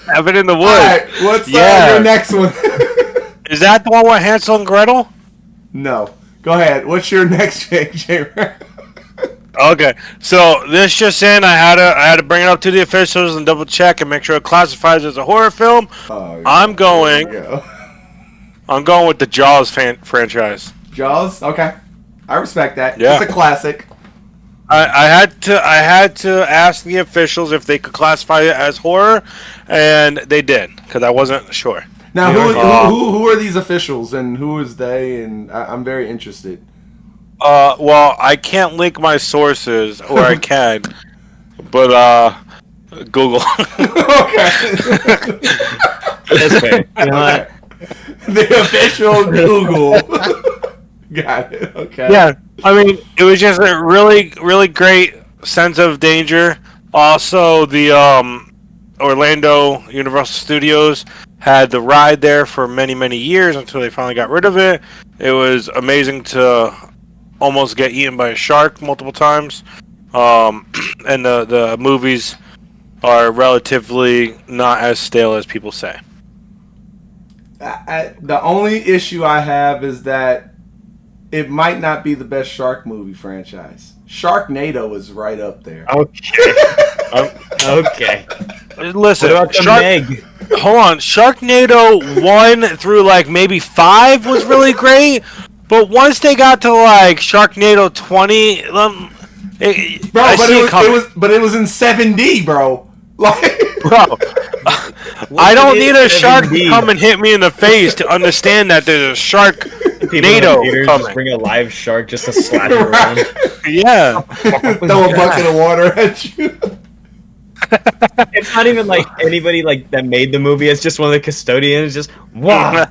Speaker 3: Cabin in the Woods.
Speaker 1: Alright, what's your next one?
Speaker 3: Is that the one with Hansel and Gretel?
Speaker 1: No. Go ahead. What's your next pick, J-Ram?
Speaker 3: Okay, so this just in, I had to bring it up to the officials and double check and make sure it classifies as a horror film.
Speaker 1: Oh,
Speaker 3: I'm
Speaker 1: there you
Speaker 3: going.
Speaker 1: go.
Speaker 3: I'm going with the Jaws franchise.
Speaker 1: Jaws. Okay, I respect that.
Speaker 3: Yeah.
Speaker 1: It's a classic.
Speaker 3: I had to ask the officials if they could classify it as horror, and they did because I wasn't sure.
Speaker 1: Now, who are these officials and who is they? And I'm very interested.
Speaker 3: Well, I can't link my sources, or I can, but Google.
Speaker 1: Okay.
Speaker 2: That's fair. You know what?
Speaker 1: The official Google. Got it. Okay.
Speaker 3: Yeah, I mean, it was just a really, really great sense of danger. Also, the Orlando Universal Studios had the ride there for many, many years until they finally got rid of it. It was amazing to almost get eaten by a shark multiple times. And the movies are relatively not as stale as people say.
Speaker 1: The only issue I have is that it might not be the best shark movie franchise. Sharknado is right up there.
Speaker 2: Okay. Okay.
Speaker 3: Listen,
Speaker 2: What about the Meg?
Speaker 3: hold on. Sharknado 1 through like maybe 5 was really great, but once they got to like Sharknado 20,
Speaker 1: it was in 7D, bro. Like,
Speaker 3: bro. I don't need a shark to
Speaker 2: 7D?
Speaker 3: come and hit me in the face to understand that there's a shark
Speaker 2: People in
Speaker 3: NATO
Speaker 2: theaters
Speaker 3: coming.
Speaker 2: just bring a live shark just to slap it around.
Speaker 3: Yeah.
Speaker 1: throw a bucket of water at you.
Speaker 2: It's not even like anybody like that made the movie. It's just one of the custodians. Just wow.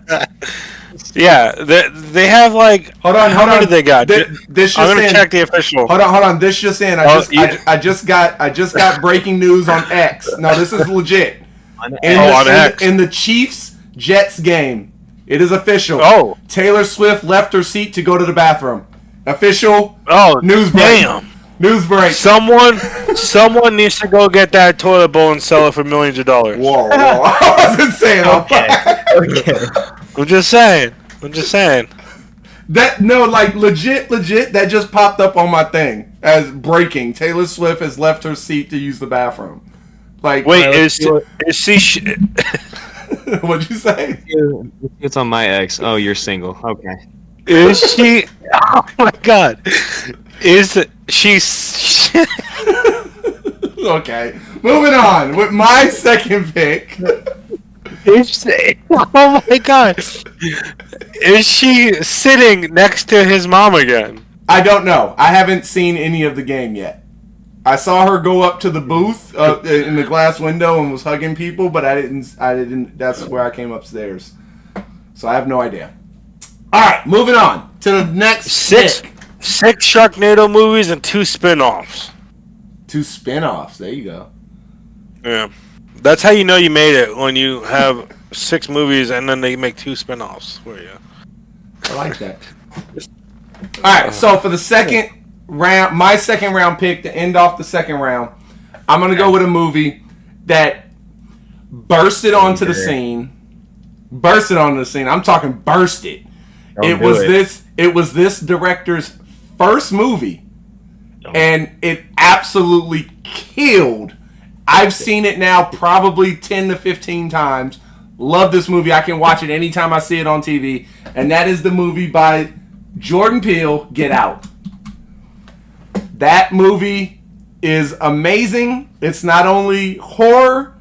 Speaker 3: Yeah, they have like.
Speaker 1: Hold on.
Speaker 3: How many they got?
Speaker 1: This
Speaker 3: I'm
Speaker 1: just
Speaker 3: gonna
Speaker 1: in.
Speaker 3: check the official.
Speaker 1: Hold on. This just in. I just got breaking news on X. No, this is legit.
Speaker 3: On X.
Speaker 1: In the Chiefs Jets game, it is official.
Speaker 3: Oh.
Speaker 1: Taylor Swift left her seat to go to the bathroom. Official.
Speaker 3: Oh,
Speaker 1: News break.
Speaker 3: damn.
Speaker 1: News break.
Speaker 3: Someone needs to go get that toilet bowl and sell it for millions of dollars.
Speaker 1: Whoa. I wasn't saying.
Speaker 2: Okay.
Speaker 3: I'm just saying.
Speaker 1: That legit. That just popped up on my thing as breaking. Taylor Swift has left her seat to use the bathroom. Like,
Speaker 3: Wait, is she?
Speaker 1: what'd you say?
Speaker 2: It's on my ex. Oh, you're single. Okay.
Speaker 3: Is she? Oh my god! Is she?
Speaker 1: Okay, moving on with my second pick.
Speaker 3: Oh my god! Is she sitting next to his mom again?
Speaker 1: I don't know. I haven't seen any of the game yet. I saw her go up to the booth in the glass window and was hugging people, but I didn't. That's where I came upstairs. So I have no idea. All right, moving on to the next pick.
Speaker 3: Six Sharknado movies and 2 spin-offs.
Speaker 1: 2 spin-offs. There you go.
Speaker 3: Yeah. That's how you know you made it, when you have 6 movies and then they make 2 spin-offs for you.
Speaker 1: I like that. All right, so for the second round, my second round pick to end off the second round, I'm going to go with a movie that bursted onto the scene. I'm talking bursted. It was this director's first movie, and it absolutely killed. I've seen it now probably 10 to 15 times. Love this movie. I can watch it anytime I see it on TV. And that is the movie by Jordan Peele, Get Out. That movie is amazing. It's not only horror.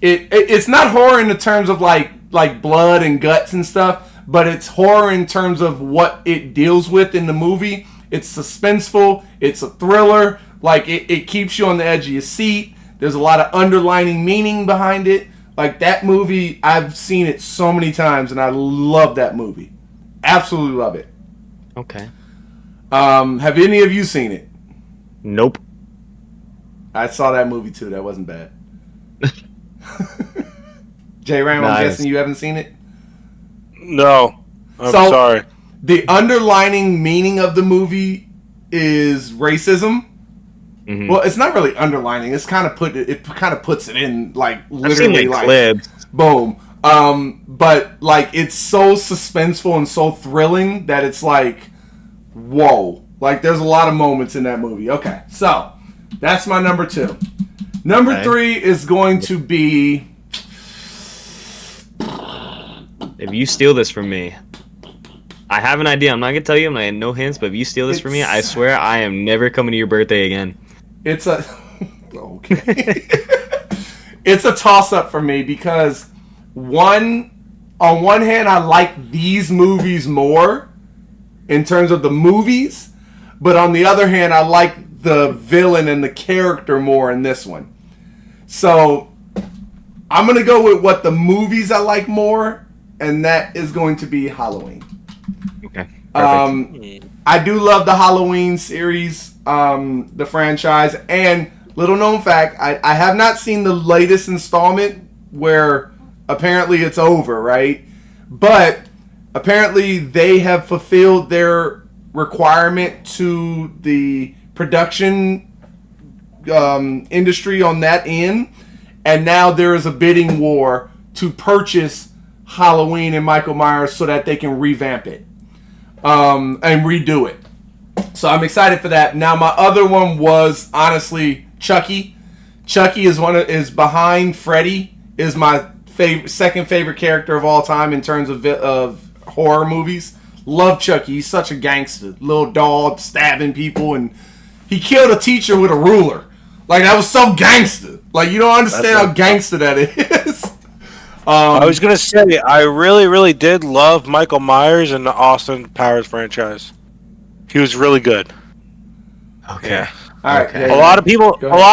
Speaker 1: It's not horror in the terms of like blood and guts and stuff, but it's horror in terms of what it deals with in the movie. It's suspenseful. It's a thriller. Like, it keeps you on the edge of your seat. There's a lot of underlining meaning behind it. Like, that movie, I've seen it so many times, and I love that movie. Absolutely love it.
Speaker 2: Okay.
Speaker 1: Have any of you seen it?
Speaker 2: Nope.
Speaker 1: I saw that movie, too. That wasn't bad. J-Ram,
Speaker 2: Nice.
Speaker 1: I'm guessing you haven't seen it?
Speaker 3: No. I'm sorry.
Speaker 1: The underlining meaning of the movie is racism.
Speaker 2: Mm-hmm.
Speaker 1: Well, it's not really underlining. It's kind of puts it in, like, literally,
Speaker 2: I've seen
Speaker 1: like
Speaker 2: clips.
Speaker 1: boom. But like, it's so suspenseful and so thrilling that it's like, whoa. Like, there's a lot of moments in that movie. Okay, so that's my number 2. Number 3 is going to be...
Speaker 2: If you steal this from me, I have an idea. I'm not gonna tell you. I'm not no hints. But if you steal this from me, I swear I am never coming to your birthday again.
Speaker 1: It's a okay. It's a toss-up for me because on one hand, I like these movies more in terms of the movies, but on the other hand, I like the villain and the character more in this one. So I'm gonna go with what the movies I like more, and that is going to be Halloween.
Speaker 2: Okay. Perfect.
Speaker 1: I do love the Halloween series, the franchise, and little known fact, I have not seen the latest installment where apparently it's over, right? But apparently they have fulfilled their requirement to the production industry on that end, and now there is a bidding war to purchase Halloween and Michael Myers so that they can revamp it and redo it. So I'm excited for that. Now my other one was honestly Chucky. Chucky is behind Freddy. Is my second favorite character of all time in terms of horror movies. Love Chucky. He's such a gangster. Little dog stabbing people, and he killed a teacher with a ruler. Like, that was so gangster. Like, you don't understand how gangster that is.
Speaker 3: I was gonna say, I really, really did love Michael Myers in the Austin Powers franchise. He was really good.
Speaker 2: Okay.
Speaker 3: Yeah.
Speaker 1: All right.
Speaker 2: Okay.
Speaker 1: Yeah,
Speaker 3: A lot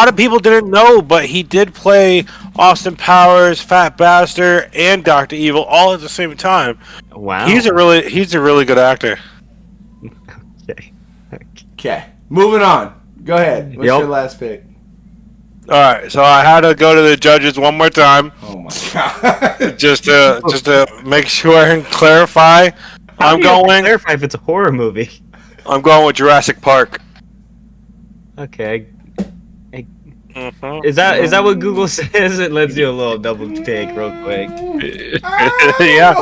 Speaker 3: of people didn't know, but he did play Austin Powers, Fat Bastard, and Dr. Evil all at the same time.
Speaker 2: Wow.
Speaker 3: He's a really good actor.
Speaker 2: Okay.
Speaker 1: Okay. Moving on. Go ahead. What's your last pick?
Speaker 3: All right, so I had to go to the judges one more time.
Speaker 1: Oh my god.
Speaker 3: just to make sure and clarify.
Speaker 2: How do you have to clarify if it's a horror movie?
Speaker 3: I'm going with Jurassic Park.
Speaker 2: Okay. Is that what Google says? Let's do a little double take real quick.
Speaker 3: Yeah.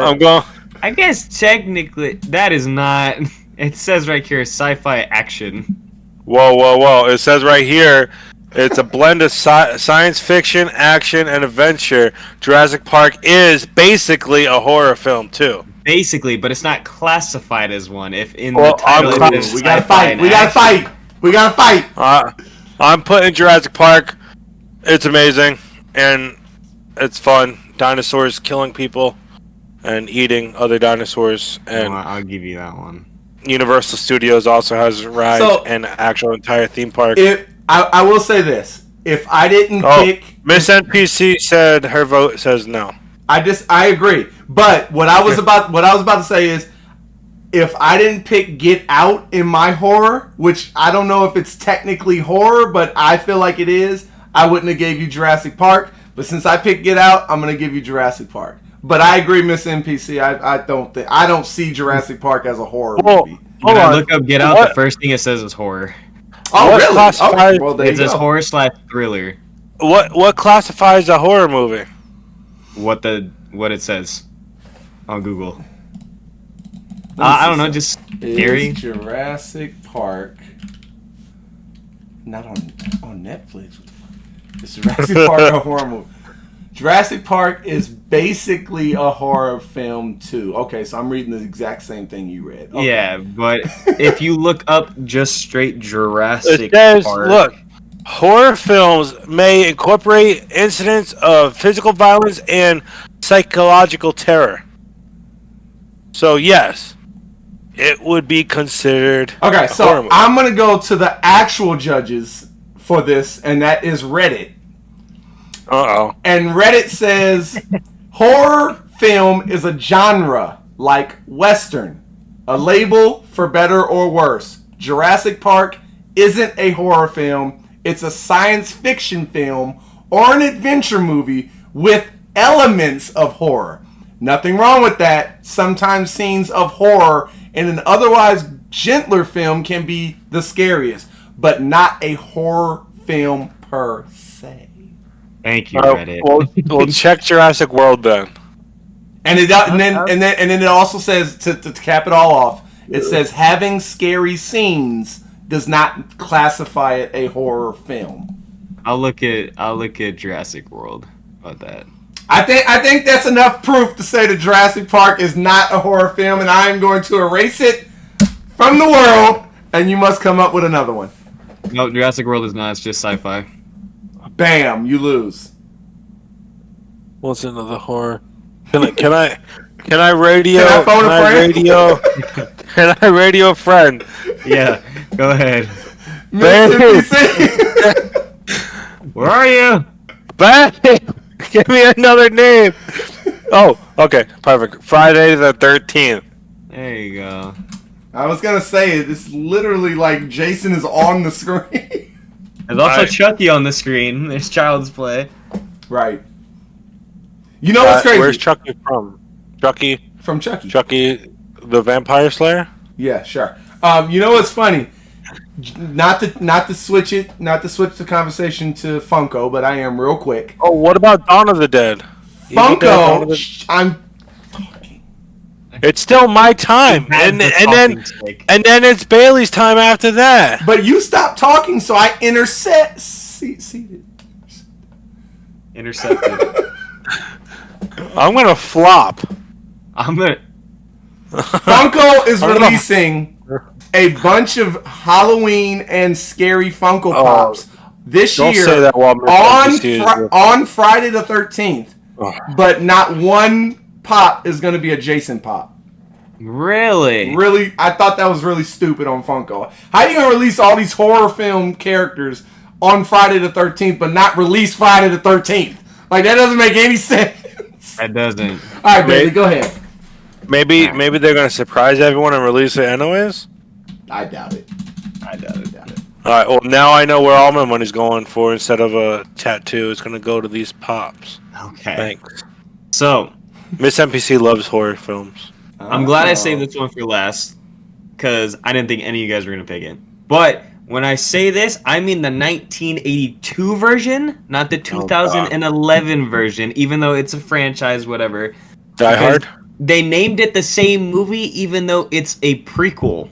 Speaker 3: I'm going.
Speaker 2: I guess technically that is not. It says right here, sci-fi action.
Speaker 3: Whoa. It says right here, it's a blend of science fiction, action, and adventure. Jurassic Park is basically a horror film, too.
Speaker 2: Basically, but it's not classified as one. If in the title it is
Speaker 1: we gotta
Speaker 2: sci-fi
Speaker 1: fight. We gotta fight.
Speaker 3: I'm putting Jurassic Park. It's amazing, and it's fun. Dinosaurs killing people and eating other dinosaurs. And
Speaker 2: I'll give you that one.
Speaker 3: Universal Studios also has rides and actual entire theme park.
Speaker 1: I will say this: if I didn't pick,
Speaker 3: Miss NPC said her vote says no.
Speaker 1: I agree. But what I was about to say is, if I didn't pick Get Out in my horror, which I don't know if it's technically horror, but I feel like it is, I wouldn't have gave you Jurassic Park. But since I picked Get Out, I'm gonna give you Jurassic Park. But I agree, Miss NPC. I don't see Jurassic Park as a horror movie.
Speaker 2: When I look up Get Out, the first thing it says is horror.
Speaker 1: Oh, really? Okay, well,
Speaker 2: it says horror/thriller.
Speaker 3: What classifies a horror movie?
Speaker 2: What it says on Google. I don't know, just scary.
Speaker 1: Is Jurassic Park not on Netflix? Is Jurassic Park a horror movie? Jurassic Park is basically a horror film too. Okay, so I'm reading the exact same thing you read. Okay.
Speaker 2: Yeah, but if you look up just straight Jurassic Park,
Speaker 3: look, horror films may incorporate incidents of physical violence and psychological terror. So yes, it would be considered.
Speaker 1: Okay, so I'm gonna go to the actual judges for this, and that is Reddit. And Reddit says horror film is a genre like Western, a label for better or worse. Jurassic Park isn't a horror film, it's a science fiction film or an adventure movie with elements of horror. Nothing wrong with that. Sometimes scenes of horror in an otherwise gentler film can be the scariest, but not a horror film per se.
Speaker 2: Thank you, Reddit.
Speaker 3: We'll check Jurassic World then.
Speaker 1: And then it also says to cap it all off, It says having scary scenes does not classify it a horror film.
Speaker 2: I'll look at Jurassic World about that.
Speaker 1: I think that's enough proof to say that Jurassic Park is not a horror film, and I am going to erase it from the world, and you must come up with another one.
Speaker 2: No, Jurassic World is not. It's just sci-fi.
Speaker 1: Bam, you lose.
Speaker 3: What's another horror? Can I radio?
Speaker 1: Can I phone a friend?
Speaker 3: Radio? Can I radio a friend?
Speaker 2: Yeah, go ahead. Where are you?
Speaker 3: Babe, give me another name. Oh, okay, perfect. Friday the 13th.
Speaker 2: There you go.
Speaker 1: I was gonna say it's literally like Jason is on the screen.
Speaker 2: There's also
Speaker 3: Right.
Speaker 2: Chucky on the screen. There's Child's Play.
Speaker 1: Right. You know what's crazy?
Speaker 3: Where's Chucky from? Chucky?
Speaker 1: From Chucky.
Speaker 3: Chucky, the Vampire Slayer?
Speaker 1: Yeah, sure. You know what's funny? Not to switch the conversation to Funko, but I am real quick.
Speaker 3: Oh, what about Dawn of the Dead? You think that's Dawn of the-
Speaker 1: Funko. I'm talking.
Speaker 3: It's still my time, and then it's Bailey's time after that.
Speaker 1: But you stopped talking, so I seated.
Speaker 2: Intercepted.
Speaker 3: I'm gonna flop.
Speaker 2: I'm gonna.
Speaker 1: Funko is
Speaker 3: I'm gonna-
Speaker 1: releasing a bunch of Halloween and scary Funko Pops this
Speaker 3: Don't
Speaker 1: year
Speaker 3: say that while Miss NPC is-
Speaker 1: on Friday the 13th.
Speaker 3: Oh.
Speaker 1: But not one pop is going to be a Jason pop.
Speaker 2: Really?
Speaker 1: Really, I thought that was really stupid on Funko. How are you going to release all these horror film characters on Friday the 13th, but not release Friday the 13th? Like, that doesn't make any sense.
Speaker 2: That doesn't.
Speaker 1: All right, baby, go ahead.
Speaker 3: Maybe they're gonna surprise everyone and release it anyways.
Speaker 1: I doubt it.
Speaker 3: All right. Well, now I know where all my money's going for. Instead of a tattoo, it's gonna go to these pops.
Speaker 2: Okay.
Speaker 3: Thanks.
Speaker 2: So,
Speaker 3: Miss NPC loves horror films.
Speaker 2: I'm glad I saved this one for last, because I didn't think any of you guys were going to pick it. But when I say this, I mean the 1982 version, not the 2011 version, even though it's a franchise, whatever.
Speaker 3: Die Hard?
Speaker 2: They named it the same movie, even though it's a prequel.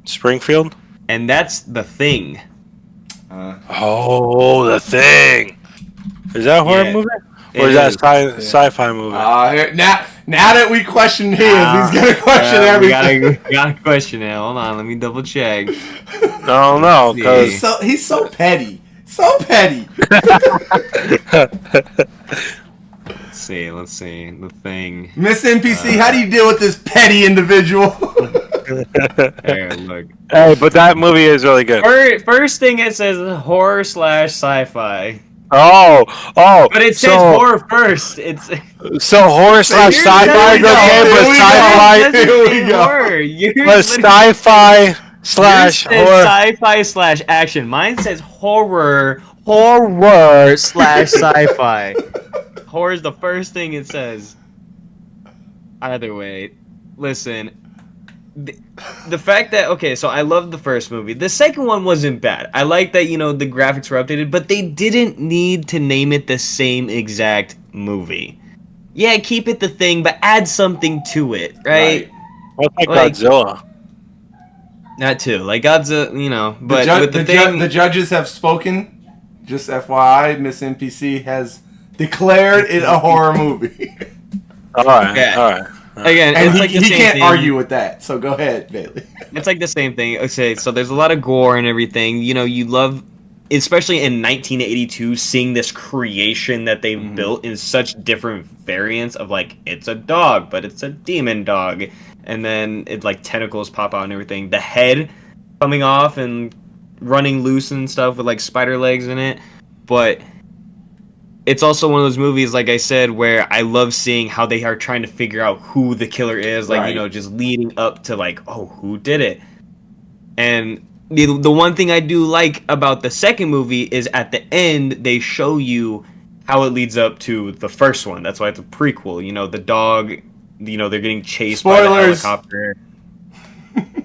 Speaker 3: Springfield?
Speaker 2: And that's The Thing.
Speaker 3: Oh, The Thing. Is that a horror
Speaker 2: Yeah,
Speaker 3: movie?
Speaker 2: it
Speaker 3: Or is that
Speaker 2: is.
Speaker 3: a sci-fi movie?
Speaker 1: Now that we question his, he's going to question
Speaker 2: We
Speaker 1: everything.
Speaker 2: gotta question it. Hold on, let me double check.
Speaker 3: No, because
Speaker 1: He's so petty. So petty.
Speaker 2: Let's see. The Thing.
Speaker 1: Miss NPC, how do you deal with this petty individual?
Speaker 2: There, look.
Speaker 3: hey, but that movie is really good.
Speaker 2: First thing it says horror / sci-fi.
Speaker 3: Oh,
Speaker 2: But it says horror first. It's
Speaker 3: So horror / sci-fi is okay, but sci-fi,
Speaker 1: Here we go.
Speaker 2: horror.
Speaker 3: but sci-fi / horror.
Speaker 2: Sci-fi / action. Mine says horror / sci-fi. Horror is the first thing it says. Either way, listen. The fact that, okay, so I loved the first movie. The second one wasn't bad. I like that, the graphics were updated, but they didn't need to name it the same exact movie. Yeah, keep it The Thing, but add something to it, right?
Speaker 3: What's like
Speaker 2: Like-
Speaker 3: Godzilla?
Speaker 2: That too. Like Godzilla, but
Speaker 1: the,
Speaker 2: with the thing...
Speaker 1: the judges have spoken. Just FYI, Miss NPC has declared it a horror movie.
Speaker 3: All right,
Speaker 2: Yeah.
Speaker 3: all right.
Speaker 2: Again,
Speaker 1: And
Speaker 2: it's like the
Speaker 1: he
Speaker 2: same
Speaker 1: can't
Speaker 2: thing.
Speaker 1: argue with that. So go ahead, Bailey.
Speaker 2: It's like the same thing. Okay, so there's a lot of gore and everything. You love, especially in 1982, seeing this creation that they've built in such different variants of, like, it's a dog, but it's a demon dog. And then it, like, tentacles pop out and everything. The head coming off and running loose and stuff with, like, spider legs in it. But it's also one of those movies, like I said, where I love seeing how they are trying to figure out who the killer is, like,
Speaker 1: Right.
Speaker 2: just leading up to, like, oh, who did it? And the one thing I do like about the second movie is at the end, they show you how it leads up to the first one. That's why it's a prequel. The dog, they're getting chased by the
Speaker 1: Spoilers.
Speaker 2: helicopter.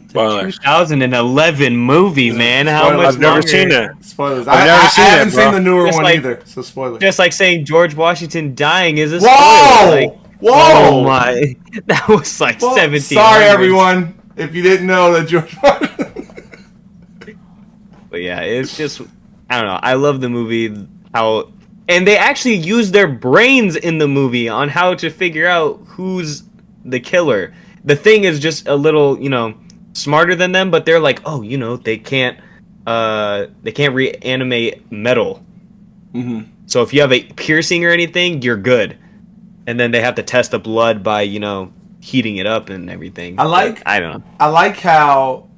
Speaker 3: Spoilers.
Speaker 2: 2011 movie, man. How
Speaker 1: Spoilers.
Speaker 2: much
Speaker 3: I've never
Speaker 2: longer?
Speaker 3: seen it.
Speaker 1: Spoilers.
Speaker 3: I've never seen
Speaker 1: I
Speaker 3: it,
Speaker 1: haven't
Speaker 3: bro.
Speaker 1: seen the newer
Speaker 2: Just
Speaker 1: one
Speaker 2: like-
Speaker 1: either. So spoilers.
Speaker 2: Just like saying George Washington dying is a
Speaker 1: Whoa!
Speaker 2: spoiler. Like,
Speaker 1: Whoa!
Speaker 2: oh my, that was like
Speaker 1: Well,
Speaker 2: 17.
Speaker 1: sorry, everyone. if you didn't know that George Washington.
Speaker 2: But yeah, it's just, I don't know. I love the movie. And they actually use their brains in the movie on how to figure out who's the killer. The Thing is just a little, smarter than them, but they're like, oh, they can't reanimate metal.
Speaker 1: Mm-hmm.
Speaker 2: So if you have a piercing or anything, you're good. And then they have to test the blood by, heating it up and everything. I don't know.
Speaker 1: I like how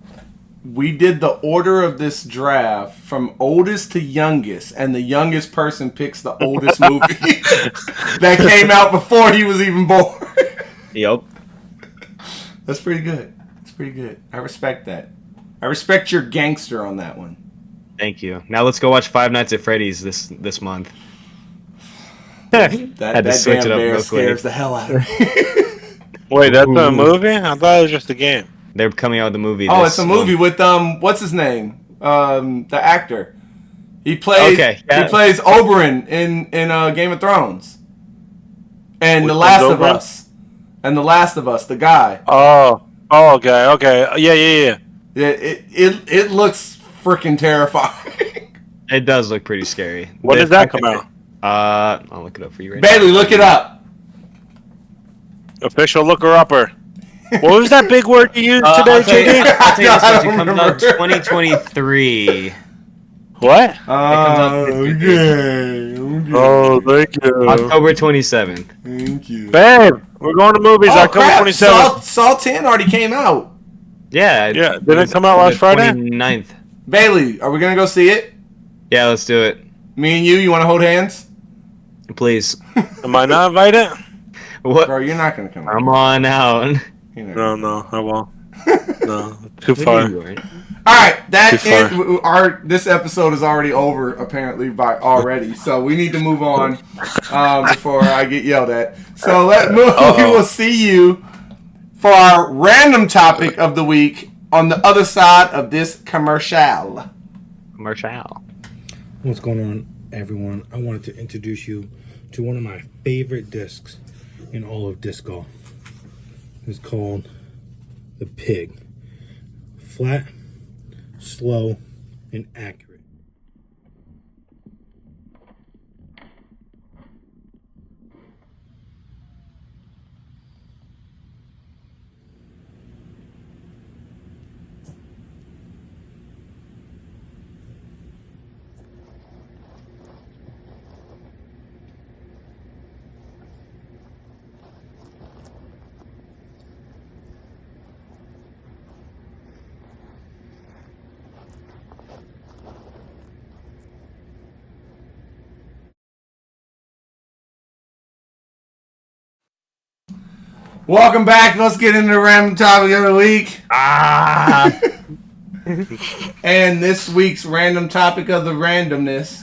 Speaker 1: we did the order of this draft from oldest to youngest, and the youngest person picks the oldest movie that came out before he was even born.
Speaker 2: Yep.
Speaker 1: That's pretty good. That's pretty good. I respect that. I respect your gangster on that one.
Speaker 2: Thank you. Now let's go watch Five Nights at Freddy's this month.
Speaker 1: That
Speaker 2: Had to switch
Speaker 1: damn
Speaker 2: it up
Speaker 1: bear
Speaker 2: real
Speaker 1: scares
Speaker 2: quick.
Speaker 1: the hell out of me.
Speaker 3: Wait, that's a movie? I thought it was just a game.
Speaker 2: They're coming out with a movie.
Speaker 1: Oh, it's a movie with what's his name? The actor. He plays Oberyn in Game of Thrones. And The Last of Us. And The Last of Us, the guy.
Speaker 3: Oh, okay. Yeah.
Speaker 1: It looks freaking terrifying.
Speaker 2: It does look pretty scary.
Speaker 3: When does that come out?
Speaker 2: I'll look it up for you right now.
Speaker 1: Bailey, look it up.
Speaker 3: Official looker-upper. What was that big word you used today, JD?
Speaker 2: I'll tell you this much. It comes out 2023.
Speaker 3: What?
Speaker 1: Okay.
Speaker 3: Oh, thank you.
Speaker 2: October 27th.
Speaker 1: Thank you.
Speaker 3: Babe, we're going to movies October 27th.
Speaker 1: Saw 10 already came out.
Speaker 2: Yeah.
Speaker 3: Did it come out last Friday?
Speaker 2: 29th.
Speaker 1: Bailey, are we going to go see it?
Speaker 2: Yeah, let's do it.
Speaker 1: Me and you want to hold hands?
Speaker 2: Please.
Speaker 3: Am I not invited?
Speaker 2: What?
Speaker 1: Bro, you're not going to come.
Speaker 2: Come on out.
Speaker 3: No, I won't. No, too far.
Speaker 1: Alright, this episode is already over, apparently, already. So we need to move on before I get yelled at. So we will see you for our random topic of the week on the other side of this commercial.
Speaker 4: What's going on, everyone? I wanted to introduce you to one of my favorite discs in all of disc golf. It's called the Pig. Flat, slow, and accurate.
Speaker 1: Welcome back. Let's get into the random topic of the week. And this week's random topic of the randomness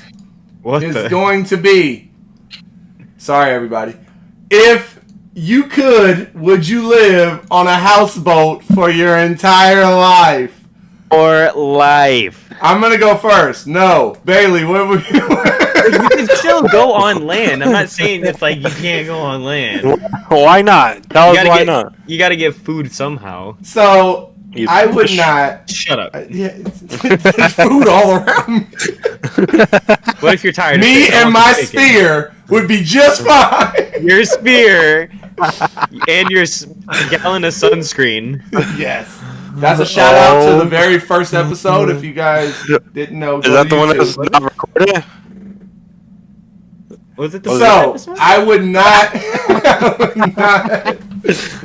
Speaker 1: is going to be... Sorry, everybody. If you could, would you live on a houseboat for your entire life?
Speaker 2: For life.
Speaker 1: I'm going to go first. No. Bailey, what would you...
Speaker 2: You can still go on land. I'm not saying it's like you can't go on land.
Speaker 3: Why not? Tell us why not.
Speaker 2: You gotta get food somehow.
Speaker 1: So, I would not...
Speaker 2: Shut up.
Speaker 1: There's food all around me.
Speaker 2: What if you're tired?
Speaker 1: Me and my spear would be just fine.
Speaker 2: Your spear and your gallon of sunscreen.
Speaker 1: Yes. That's a shout out to the very first episode. If you guys didn't know,
Speaker 3: is that the one that's not recorded?
Speaker 2: Was it
Speaker 1: the I would not.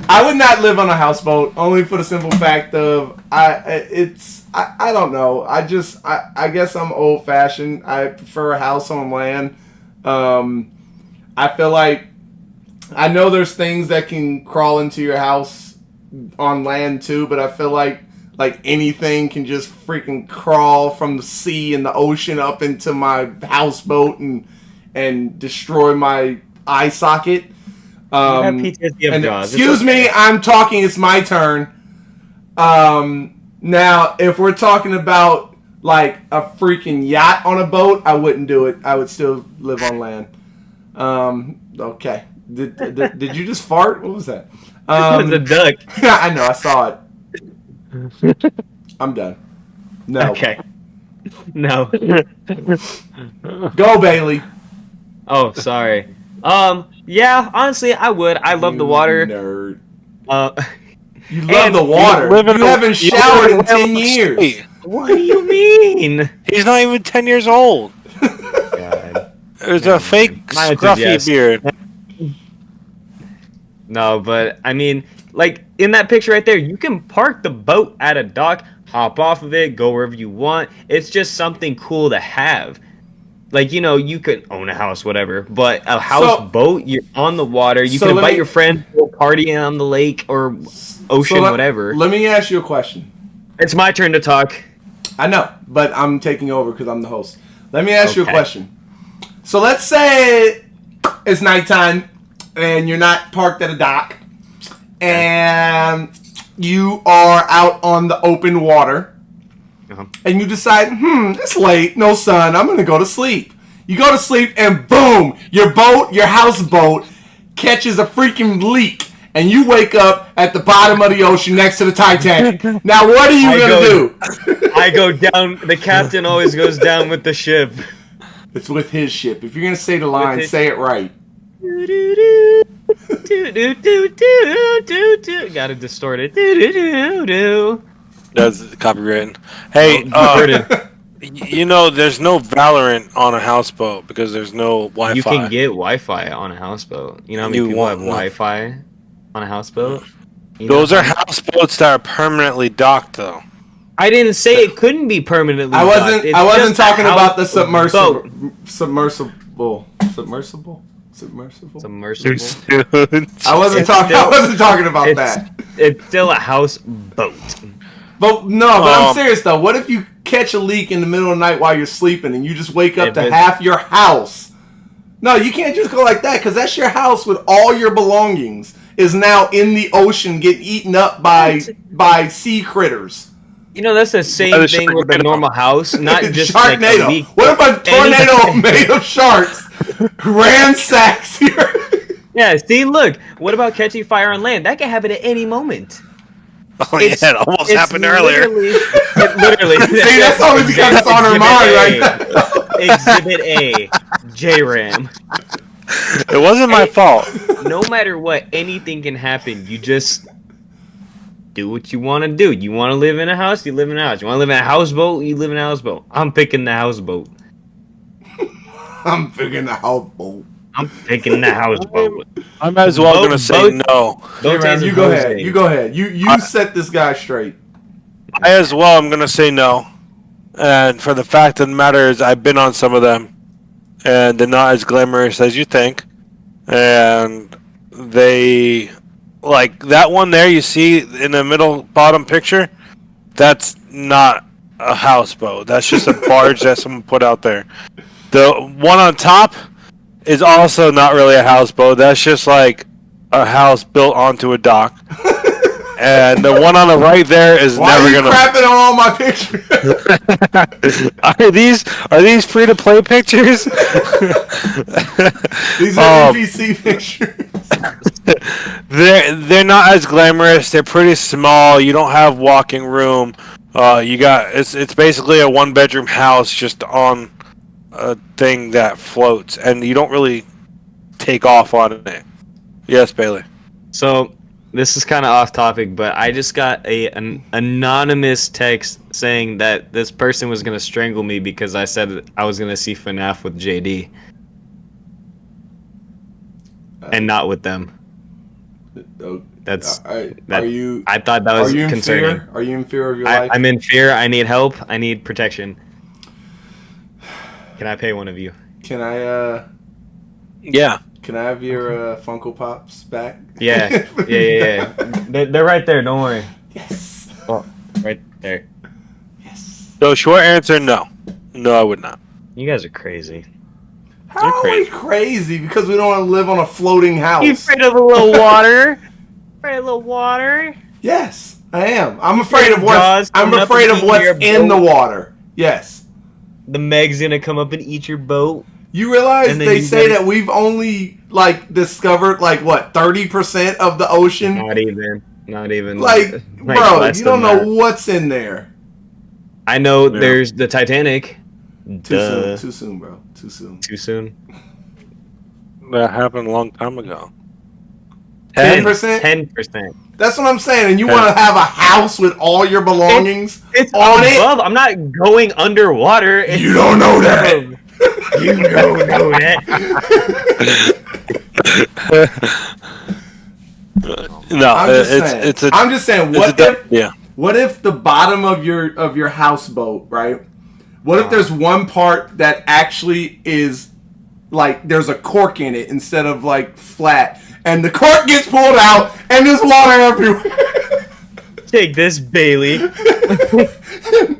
Speaker 1: I would not live on a houseboat only for the simple fact of I don't know. I guess I'm old fashioned. I prefer a house on land. I feel like I know there's things that can crawl into your house on land too, but I feel like anything can just freaking crawl from the sea and the ocean up into my houseboat and destroy my eye socket. Excuse me, I'm talking. It's my turn. Now, if we're talking about like a freaking yacht on a boat, I wouldn't do it. I would still live on land. Okay. Did you just fart? What was that?
Speaker 2: It was a duck.
Speaker 1: I know. I saw it. I'm done. No.
Speaker 2: Okay. No.
Speaker 1: Go, Bailey.
Speaker 2: Oh, sorry. Yeah, honestly, I would. I love the water.
Speaker 1: Nerd.
Speaker 2: Uh,
Speaker 1: You love
Speaker 2: and
Speaker 1: the water. You haven't showered in 10 years.
Speaker 2: what do you mean?
Speaker 3: He's not even 10 years old.
Speaker 2: God.
Speaker 3: It's a fake
Speaker 2: My answer is
Speaker 3: scruffy
Speaker 2: yes.
Speaker 3: beard.
Speaker 2: No, but I mean, like in that picture right there, you can park the boat at a dock, hop off of it, go wherever you want. It's just something cool to have. Like, you know, you could own a house, whatever, but a houseboat, you're on the water. You can invite your friends to a party on the lake or ocean, whatever.
Speaker 1: Let me ask you a question.
Speaker 2: It's my turn to talk.
Speaker 1: I know, but I'm taking over because I'm the host. Let me ask you a question. So let's say it's nighttime and you're not parked at a dock and you are out on the open water. And you decide, it's late, no sun, I'm going to go to sleep. You go to sleep and boom, your houseboat catches a freaking leak. And you wake up at the bottom of the ocean next to the Titanic. Now what are you going to do?
Speaker 2: I go down, the captain always goes down with the ship.
Speaker 1: It's with his ship. If you're going to say the line, say it right.
Speaker 2: Gotta distort it.
Speaker 3: That's copywritten. Hey, you know, there's no Valorant on a houseboat because there's no Wi-Fi.
Speaker 2: You can get Wi-Fi on a houseboat. You know how many people have Wi-Fi on a houseboat?
Speaker 3: Those are houseboats that are permanently docked, though.
Speaker 2: I didn't say it couldn't be permanently docked.
Speaker 1: I wasn't talking about the submersible. I wasn't talking about that.
Speaker 2: It's still a houseboat.
Speaker 1: But I'm serious though. What if you catch a leak in the middle of the night while you're sleeping and you just wake up to half your house? No, you can't just go like that because that's your house with all your belongings is now in the ocean getting eaten up by sea critters.
Speaker 2: You know, that's the same thing with a normal house, not just like a leak.
Speaker 1: What if a tornado made of sharks ransacks here?
Speaker 2: Yeah, see, look. What about catching fire on land? That can happen at any moment.
Speaker 3: Oh, yeah, it almost happened earlier.
Speaker 2: Literally.
Speaker 1: See, that's only because it's on her mind right now.
Speaker 2: Exhibit A, J-Ram.
Speaker 3: It wasn't my fault.
Speaker 2: No matter what, anything can happen. You just do what you want to do. You want to live in a house, you live in a house. You want to live in a houseboat, you live in a houseboat. I'm picking the houseboat.
Speaker 1: I'm picking the houseboat.
Speaker 2: I'm picking the houseboat.
Speaker 3: I'm as well going to say no.
Speaker 1: J-Ram, you go ahead. You go ahead. You set this guy straight.
Speaker 3: I as well am going to say no. And for the fact of the matter is I've been on some of them. And they're not as glamorous as you think. And they... Like, that one there you see in the middle bottom picture, that's not a houseboat. That's just a barge that someone put out there. The one on top is also not really a houseboat. That's just like a house built onto a dock. And the one on the right there is never gonna.
Speaker 1: Why are you crapping on all my pictures?
Speaker 3: Are these free to play pictures?
Speaker 1: These are NPC pictures.
Speaker 3: They're not as glamorous. They're pretty small. You don't have walking room. It's basically a 1-bedroom house just on a thing that floats, and you don't really take off on it. Yes, Bailey.
Speaker 2: So this is kind of off topic, but I just got an anonymous text saying that this person was gonna strangle me because I said I was gonna see FNAF with JD, and not with them.
Speaker 1: Are you?
Speaker 2: I thought that was concerning.
Speaker 1: Are you in fear of your life?
Speaker 2: I'm in fear. I need help. I need protection. Can I pay one of you?
Speaker 1: Can I?
Speaker 3: Yeah.
Speaker 1: Can I have your Funko Pops back?
Speaker 2: Yeah. They're right there. Don't worry.
Speaker 1: Yes.
Speaker 2: Oh, right there.
Speaker 1: Yes.
Speaker 3: So short answer, no. No, I would not.
Speaker 2: You guys are crazy.
Speaker 1: How are we crazy? Because we don't want to live on a floating house.
Speaker 2: You afraid of a little water? Afraid of a little water?
Speaker 1: Yes, I am. I'm afraid of what's in the water. Yes.
Speaker 2: The Meg's gonna come up and eat your boat.
Speaker 1: You realize they say that we've only discovered 30% of the ocean?
Speaker 2: Not even. Not even
Speaker 1: Like, bro,
Speaker 2: less
Speaker 1: you don't
Speaker 2: than
Speaker 1: know
Speaker 2: that.
Speaker 1: what's in there.
Speaker 2: I know
Speaker 3: Yeah.
Speaker 2: there's the Titanic.
Speaker 1: Too soon, bro. Too soon.
Speaker 2: Too soon.
Speaker 3: That happened a long time ago.
Speaker 1: 10%?
Speaker 2: 10%.
Speaker 1: That's what I'm saying. And you
Speaker 3: 10.
Speaker 1: want to have a house with all your belongings
Speaker 2: It's
Speaker 1: on
Speaker 2: above. I'm not going underwater.
Speaker 1: it? You don't know that.
Speaker 2: You don't know that.
Speaker 3: No,
Speaker 1: I'm just
Speaker 3: it's
Speaker 1: saying.
Speaker 3: it's a.
Speaker 1: I'm just saying.
Speaker 3: it's yeah.
Speaker 1: What if the bottom of your houseboat, right? What if there's one part that actually is like there's a cork in it instead of like flat, and the cork gets pulled out and there's water everywhere.
Speaker 2: Take this, Bailey.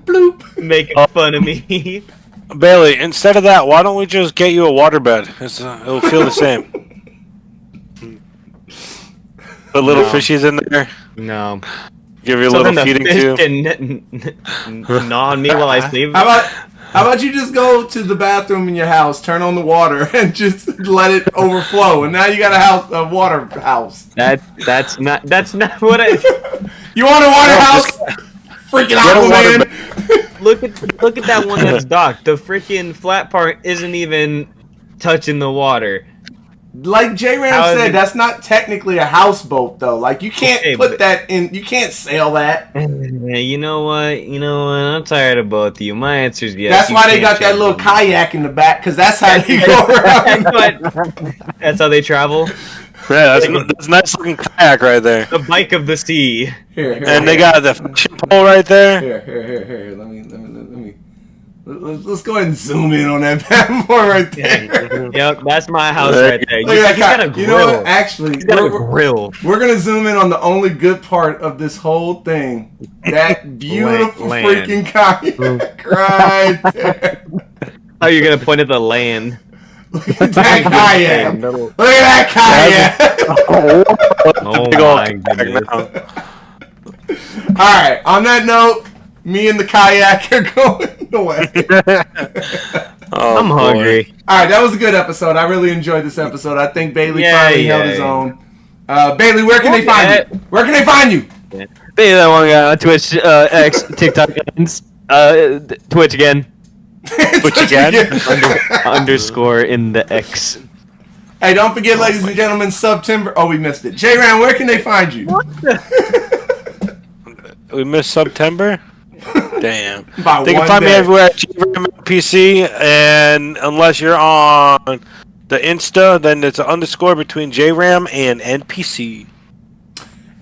Speaker 1: Bloop.
Speaker 2: Making fun of me.
Speaker 3: Bailey, instead of that, why don't we just get you a waterbed? It'll feel the same. Put little
Speaker 2: No.
Speaker 3: fishies in there.
Speaker 2: No.
Speaker 3: Give you a
Speaker 2: Something
Speaker 3: little
Speaker 2: the
Speaker 3: feeding
Speaker 2: fish
Speaker 3: tube.
Speaker 2: can gnaw on me while I sleep.
Speaker 1: How about you just go to the bathroom in your house, turn on the water, and just let it overflow, and now you got a water house.
Speaker 2: That's not what I.
Speaker 1: You want a water house? Freaking
Speaker 3: Get a
Speaker 1: Aquaman.
Speaker 2: Look at that one that's docked. The freaking flat part isn't even touching the water.
Speaker 1: Like J-Ram
Speaker 2: How is
Speaker 1: said,
Speaker 2: it-
Speaker 1: that's not technically a houseboat, though. Like, you can't
Speaker 2: Okay,
Speaker 1: put
Speaker 2: but-
Speaker 1: that in. You can't sail that.
Speaker 2: You know what? I'm tired of both of you. My answer's yes.
Speaker 1: That's
Speaker 2: You
Speaker 1: why they
Speaker 2: can't
Speaker 1: got that
Speaker 2: change
Speaker 1: little
Speaker 2: them.
Speaker 1: kayak in the back, because that's how they go around.
Speaker 2: That's how they travel.
Speaker 3: Yeah, that's a nice looking kayak right there.
Speaker 2: The bike of the sea.
Speaker 1: Here,
Speaker 3: And they got the fishing pole right there.
Speaker 1: Here. Let me. Let's go ahead and zoom in on that bad boy right there.
Speaker 2: Yep, that's my house right there.
Speaker 1: Look at
Speaker 2: He's got a
Speaker 1: that.
Speaker 2: grill.
Speaker 1: You know what? Actually,
Speaker 2: He's got a grill.
Speaker 1: we're gonna zoom in on the only good part of this whole thing. That beautiful
Speaker 2: Land.
Speaker 1: freaking kayak right there.
Speaker 2: Oh, you're gonna point at the land.
Speaker 1: Look at that kayak. Look at that kayak.
Speaker 2: Oh
Speaker 3: Big old
Speaker 2: my
Speaker 3: kayak
Speaker 2: goodness.
Speaker 3: now.
Speaker 1: All right. On that note, me and the kayak are going away.
Speaker 3: Oh,
Speaker 2: I'm
Speaker 3: boy.
Speaker 2: hungry.
Speaker 1: All right, that was a good episode. I really enjoyed this episode. I think Bailey
Speaker 2: Yeah,
Speaker 1: finally held his
Speaker 2: yeah.
Speaker 1: own. Bailey, where can they find
Speaker 2: Yeah.
Speaker 1: you? Where can they find you?
Speaker 2: Be that one guy on Twitch, X, TikTok, Twitch again.
Speaker 3: Which again?
Speaker 2: Underscore in the X.
Speaker 1: Hey, don't forget, ladies and gentlemen, September. Oh, we missed it. J-Ram, where can they find you?
Speaker 3: We missed September? Damn.
Speaker 1: By
Speaker 3: They can
Speaker 1: one
Speaker 3: find me
Speaker 1: day.
Speaker 3: everywhere at PC, and unless you're on the Insta, then it's an underscore between JRAM and NPC.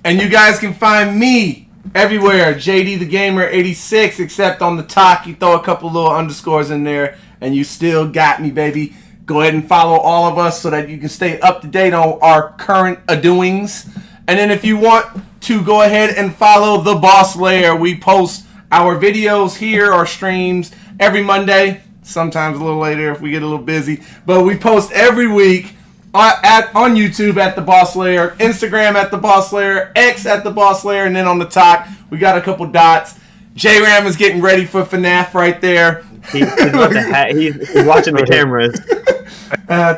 Speaker 1: And you guys can find me everywhere, JD the Gamer 86, except on the talk, you throw a couple little underscores in there, and you still got me, baby. Go ahead and follow all of us so that you can stay up to date on our current doings. And then if you want to go ahead and follow the Boss Lair, we post our videos here, our streams every Monday, sometimes a little later if we get a little busy, but we post every week on YouTube at the Boss Lair, Instagram at the Boss Lair, X at the Boss Lair, and then on the top we got a couple dots. J-Ram is getting ready for FNAF right there.
Speaker 2: He's watching the cameras.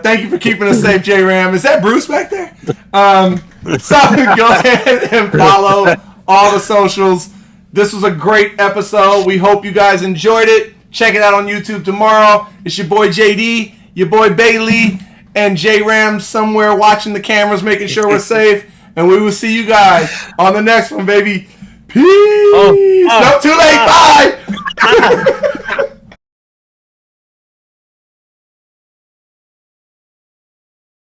Speaker 1: Thank you for keeping us safe, J-Ram. Is that Bruce back there? So go ahead and follow all the socials. This was a great episode. We hope you guys enjoyed it. Check it out on YouTube tomorrow. It's your boy JD, your boy Bailey, and J-Ram somewhere watching the cameras, making sure we're safe. And we will see you guys on the next one, baby. Peace. No, too late. Bye.